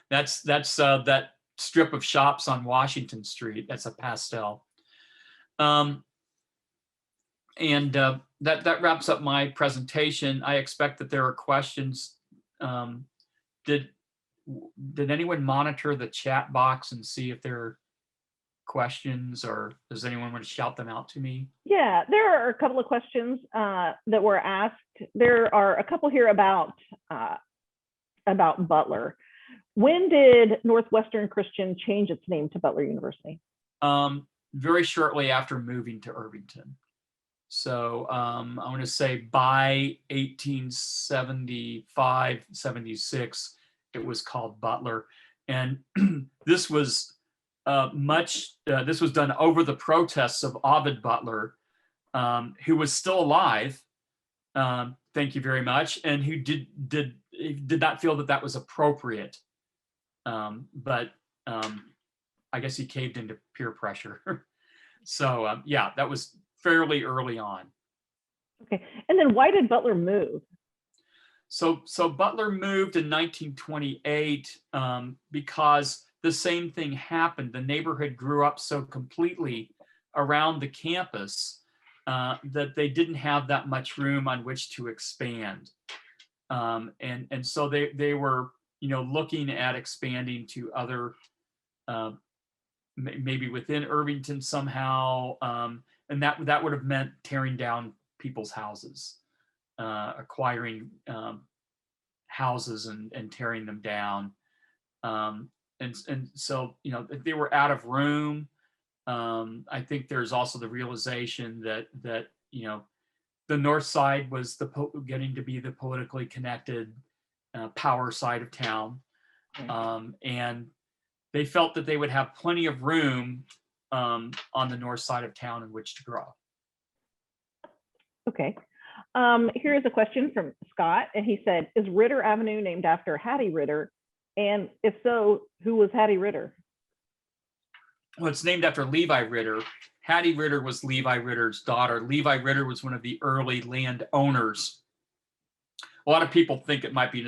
That's that strip of shops on Washington Street. That's a pastel. And that wraps up my presentation. I expect that there are questions. Did anyone monitor the chat box and see if there are questions, or does anyone want to shout them out to me? Yeah, there are a couple of questions that were asked. There are a couple here about Butler. When did Northwestern Christian change its name to Butler University? Very shortly after moving to Irvington. So I want to say by 1875, 76, it was called Butler. And this was this was done over the protests of Ovid Butler, who was still alive. Thank you very much. And who did not feel that was appropriate. But I guess he caved into peer pressure. So yeah, that was fairly early on. Okay, and then why did Butler move? So Butler moved in 1928 because the same thing happened. The neighborhood grew up so completely around the campus that they didn't have that much room on which to expand. And so they were, looking at expanding to other, maybe within Irvington somehow. And that would have meant tearing down people's houses, acquiring houses and tearing them down. And so, they were out of room. I think there's also the realization that the north side was getting to be the politically connected power side of town, and they felt that they would have plenty of room on the north side of town in which to grow. Okay. Here's a question from Scott, and he said, "Is Ritter Avenue named after Hattie Ritter? And if so, who was Hattie Ritter?" Well, it's named after Levi Ritter. Hattie Ritter was Levi Ritter's daughter. Levi Ritter was one of the early landowners. A lot of people think it might be an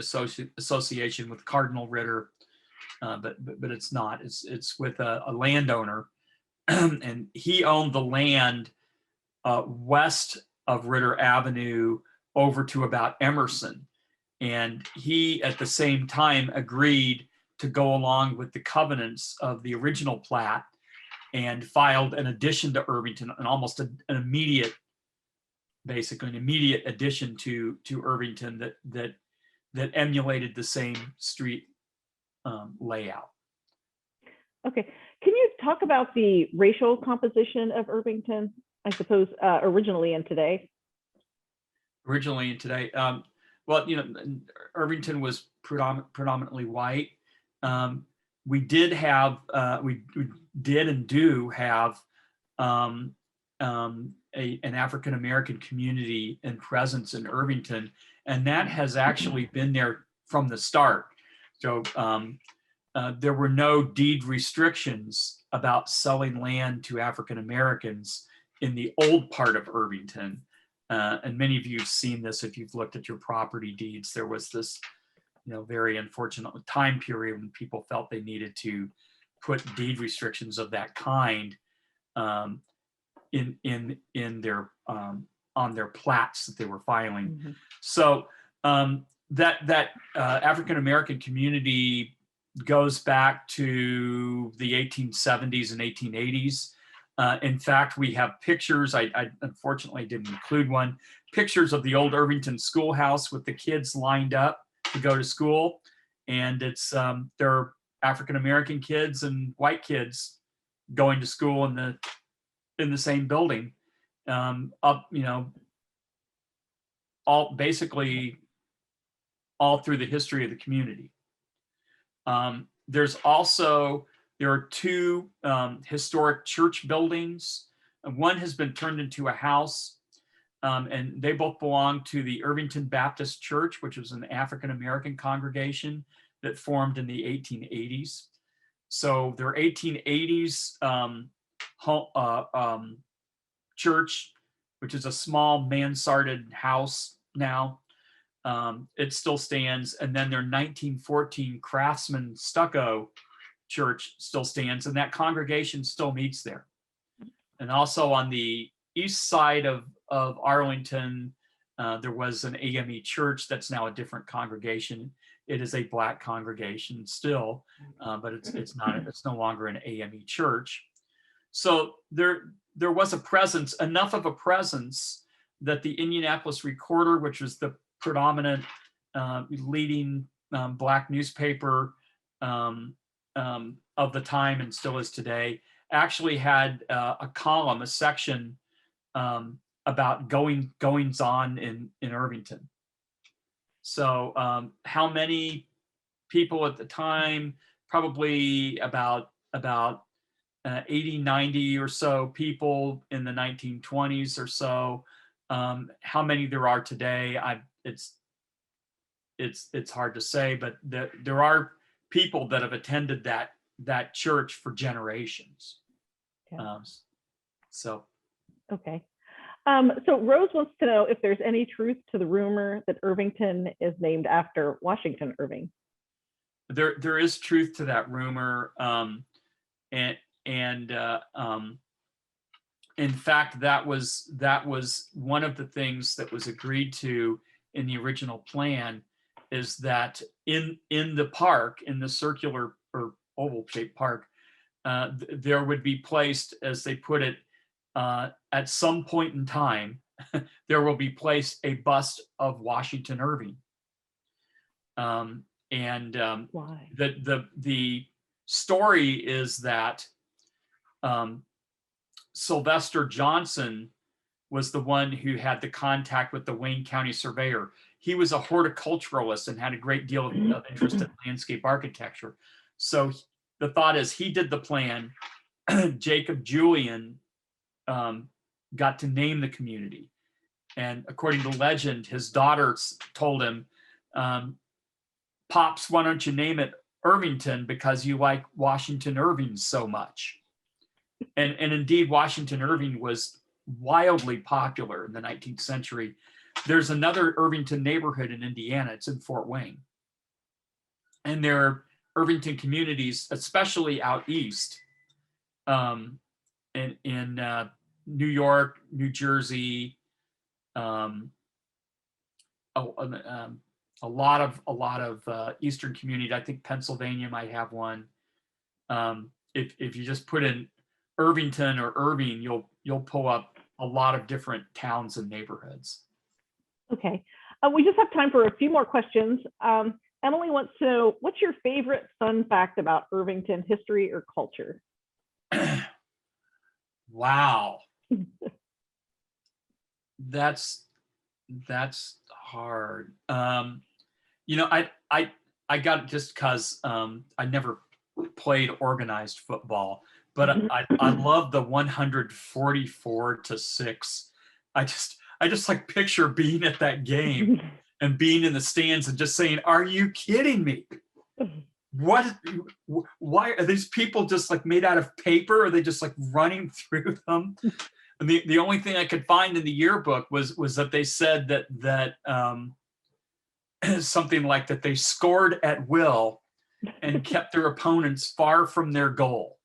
association with Cardinal Ritter, but it's not. It's with a landowner, and he owned the land west of Ritter Avenue over to about Emerson. And he, at the same time, agreed to go along with the covenants of the original plat and filed an addition to Irvington, and almost an immediate addition to Irvington that emulated the same street layout. Okay. Can you talk about the racial composition of Irvington, I suppose, originally and today? Originally and today. Well, Irvington was predominantly white. We did have, we did and do have an African-American community and presence in Irvington, and that has actually been there from the start. So there were no deed restrictions about selling land to African-Americans in the old part of Irvington. And many of you have seen this if you've looked at your property deeds. There was this, very unfortunate time period when people felt they needed to put deed restrictions of that kind in their on their plats that they were filing. Mm-hmm. So that African American community goes back to the 1870s and 1880s. In fact, we have pictures, I unfortunately didn't include one, pictures of the old Irvington Schoolhouse with the kids lined up to go to school. And it's, they're African-American kids and white kids going to school in the same building, basically all through the history of the community. There are two historic church buildings. One has been turned into a house, and they both belong to the Irvington Baptist Church, which was an African-American congregation that formed in the 1880s. So their 1880s church, which is a small mansarded house now, it still stands. And then their 1914 Craftsman stucco church still stands, and that congregation still meets there. And also on the east side of Arlington, there was an AME church that's now a different congregation. It is a Black congregation still, but it's no longer an AME church. So there was a presence, enough of a presence that the Indianapolis Recorder, which was the predominant leading Black newspaper of the time and still is today, actually had a column, a section about goings on in Irvington. So how many people at the time? Probably about 80, 90 or so people in the 1920s or so. How many there are today, it's hard to say, but there are people that have attended that church for generations. Okay. Okay. So Rose wants to know if there's any truth to the rumor that Irvington is named after Washington Irving. There is truth to that rumor, and in fact, that was one of the things that was agreed to in the original plan, is that in the park, in the circular or oval shaped park, there would be placed, as they put it, at some point in time, there will be placed a bust of Washington Irving. Why? The story is that Sylvester Johnson was the one who had the contact with the Wayne County surveyor. He was a horticulturalist and had a great deal of interest in landscape architecture. So the thought is he did the plan. Jacob Julian got to name the community. And according to legend, his daughter told him, Pops, why don't you name it Irvington because you like Washington Irving so much? And indeed, Washington Irving was wildly popular in the 19th century. There's another Irvington neighborhood in Indiana. It's in Fort Wayne. And there are Irvington communities, especially out east, in New York, New Jersey, a lot of eastern communities. I think Pennsylvania might have one. If you just put in Irvington or Irving, you'll pull up a lot of different towns and neighborhoods. Okay, we just have time for a few more questions. Emily wants to know, what's your favorite fun fact about Irvington history or culture? Wow. That's hard. You know, I got it just because I never played organized football, but I love the 144-6. I just like picture being at that game and being in the stands and just saying, "Are you kidding me? What? Why are these people just like made out of paper? Are they just like running through them?" And the only thing I could find in the yearbook was that they said that something like that they scored at will and kept their opponents far from their goal.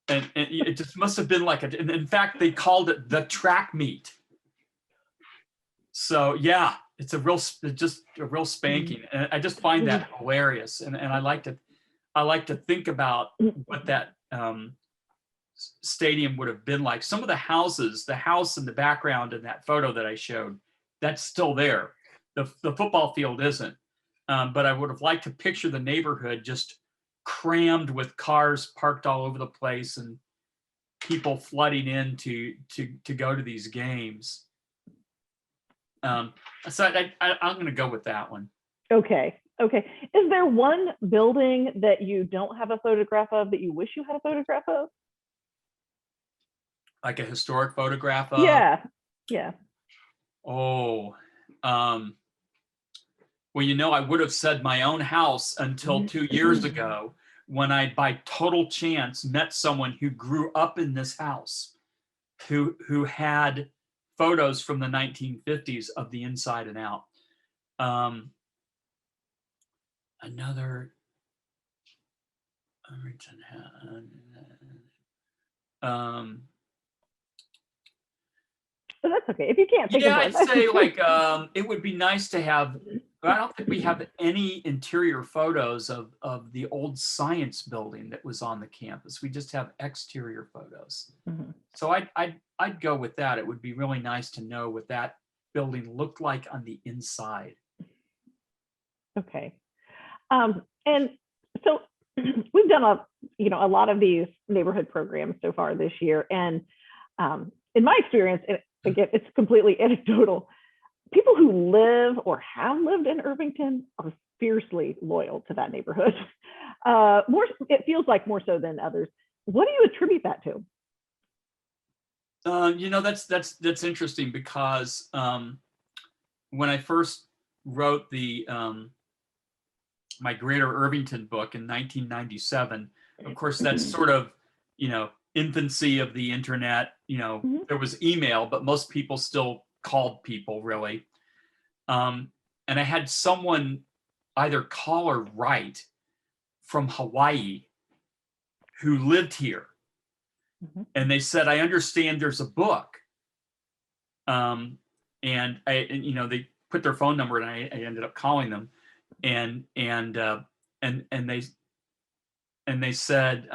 And it just must have been like and in fact, they called it the track meet. So yeah, it's just a real spanking. And I just find that hilarious. And I like to think about what that stadium would have been like. Some of the houses, the house in the background in that photo that I showed, that's still there. The football field isn't. But I would have liked to picture the neighborhood just crammed with cars parked all over the place and people flooding in to go to these games. So I'm going to go with that one. Okay. Is there one building that you don't have a photograph of that you wish you had a photograph of? Like a historic photograph of? Yeah. Oh, well, you know, I would have said my own house until 2 years ago when I, by total chance, met someone who grew up in this house, who had photos from the 1950s of the inside and out. Another Irvington. But that's okay if you can't think of one. I'd say like it would be nice to have. But I don't think we have any interior photos of the old science building that was on the campus. We just have exterior photos. Mm-hmm. So I'd go with that. It would be really nice to know what that building looked like on the inside. Okay. And so we've done a lot of these neighborhood programs so far this year. And in my experience, again, it's completely anecdotal. People who live or have lived in Irvington are fiercely loyal to that neighborhood. It feels like more so than others. What do you attribute that to? That's interesting because when I first wrote my Greater Irvington book in 1997, of course, that's sort of, infancy of the internet. Mm-hmm. There was email, but most people still called people, really. And I had someone either call or write from Hawaii who lived here. And they said, I understand there's a book. And they put their phone number, and I ended up calling them, and they said,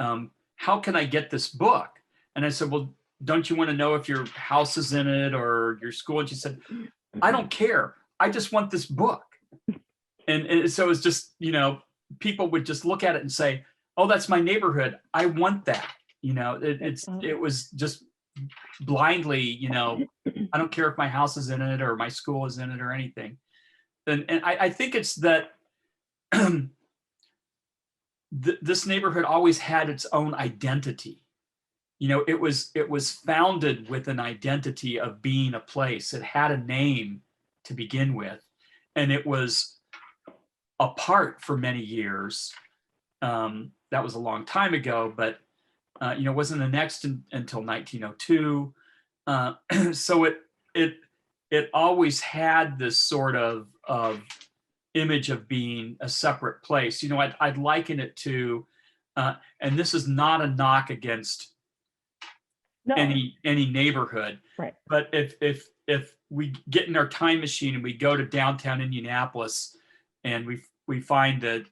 how can I get this book? And I said, well, don't you want to know if your house is in it or your school? And she said, I don't care. I just want this book. And so it's just, people would just look at it and say, oh, that's my neighborhood. I want that. It was just blindly, I don't care if my house is in it or my school is in it or anything. And I think it's that this neighborhood always had its own identity. It was founded with an identity of being a place. It had a name to begin with, and it was apart for many years. That was a long time ago, but it wasn't annexed until 1902. So it always had this sort of image of being a separate place. I'd liken it to, and this is not a knock against any neighborhood, right? But if we get in our time machine and we go to downtown Indianapolis and we find the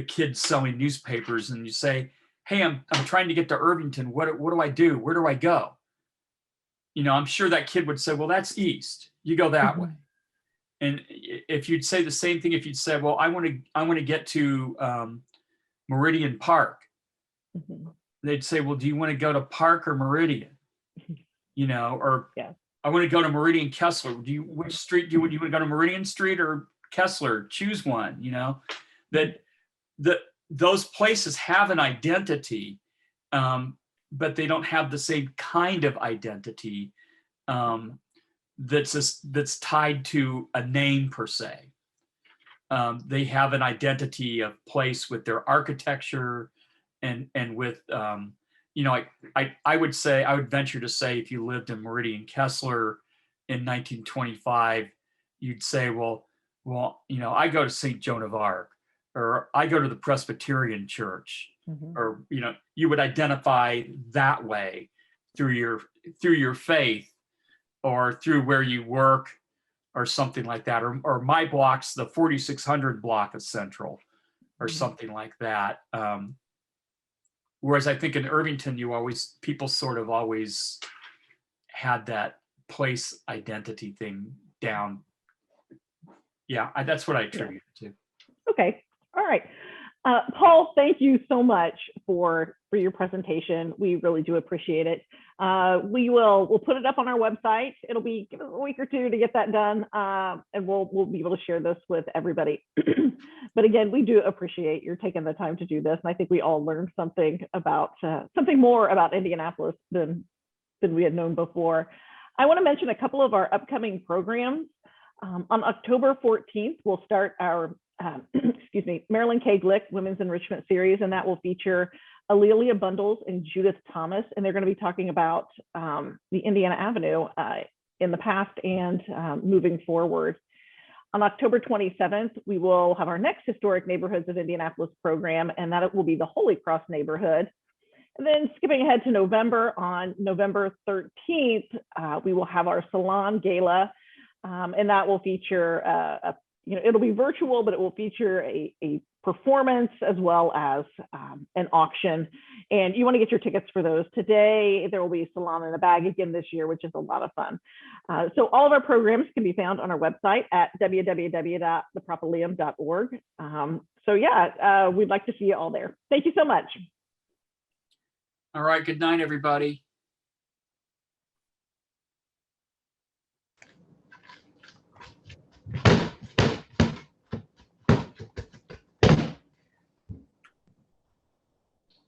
kids selling newspapers, and you say, hey, I'm trying to get to Irvington. What do I do? Where do I go? I'm sure that kid would say, well, that's east. You go that way. And if you'd say the same thing, if you'd say, well, I want to get to Meridian Park, they'd say, well, do you want to go to Park or Meridian? Or yeah. I want to go to Meridian Kessler. Which street do you want to go to, Meridian Street or Kessler? Choose one. Those places have an identity, but they don't have the same kind of identity that's tied to a name per se. They have an identity of place with their architecture and with I would venture to say, if you lived in Meridian Kessler in 1925, you'd say, well, I go to St. Joan of Arc, or I go to the Presbyterian Church, or you would identify that way through your faith, or through where you work, or something like that, or my block's the 4600 block of Central, or something like that. Whereas I think in Irvington, people sort of always had that place identity thing down. Yeah, that's what I attribute it to. Okay, all right. Paul, thank you so much for your presentation. We really do appreciate it. We'll put it up on our website. It'll give us a week or two to get that done, and we'll be able to share this with everybody. But again, we do appreciate your taking the time to do this, and I think we all learned something more about Indianapolis than we had known before. I want to mention a couple of our upcoming programs. On October 14th, we'll start our Marilyn K. Glick Women's Enrichment Series, and that will feature Alelia Bundles and Judith Thomas, and they're going to be talking about the Indiana Avenue in the past and moving forward. On October 27th, we will have our next Historic Neighborhoods of Indianapolis program, and that will be the Holy Cross neighborhood. And then skipping ahead to November, on November 13th, we will have our Salon Gala, and that will feature it'll be virtual, but it will feature a performance as well as an auction. And you want to get your tickets for those. Today, there will be Salon in a Bag again this year, which is a lot of fun. So all of our programs can be found on our website at www.thepropylium.org. We'd like to see you all there. Thank you so much. All right, good night, everybody.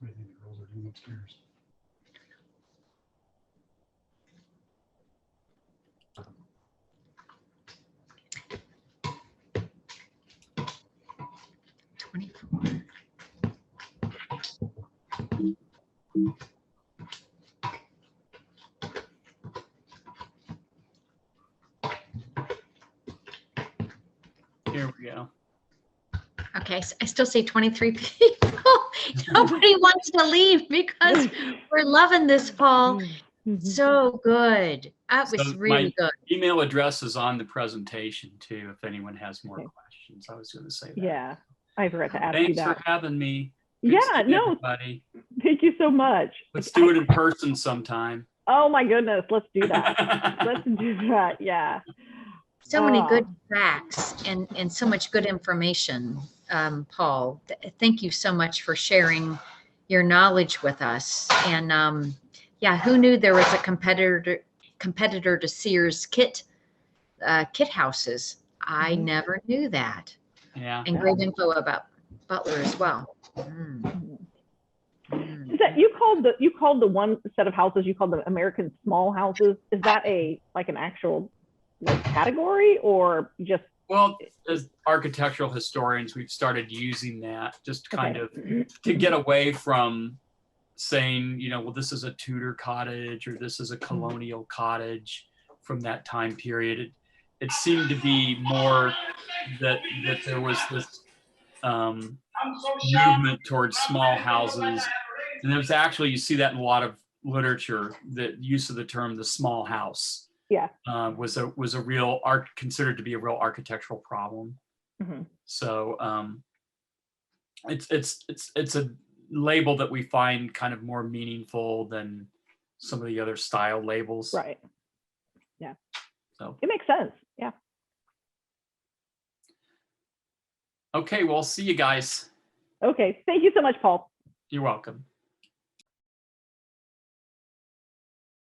What do you think the girls are doing upstairs? Here we go. Okay, so I still see 23 people. Nobody wants to leave because we're loving this, Paul. So good. That was So really my good. email address is on the presentation too, if anyone has more Okay. questions. I was going to say that. Yeah, I forgot to ask you Thanks for that. having me. Good Yeah, seeing no, everybody. thank you so much. Let's do it in person sometime. Oh my goodness, let's do that. Let's do that. Yeah. So many Oh. good facts and so much good information, Paul. Thank you so much for sharing your knowledge with us. And yeah, who knew there was a competitor to Sears kit houses? I Mhm. never knew that. Yeah. And great info about Butler as well. Mm. Mhm. Mm. Is that you called the one set of houses you called the American small houses? Is that like an actual like category or just? Well, as architectural historians, we've started using that just kind of to get away from saying, well, this is a Tudor cottage or this is a colonial cottage from that time period. It seemed to be more that there was this movement towards small houses. And there's actually, you see that in a lot of literature, the use of the term the small house. Yeah. Was a real considered to be a real architectural problem. Mm-hmm. So it's a label that we find kind of more meaningful than some of the other style labels. Right. Yeah. So it makes sense. Yeah. Okay, well, see you guys. Okay. Thank you so much, Paul. You're welcome.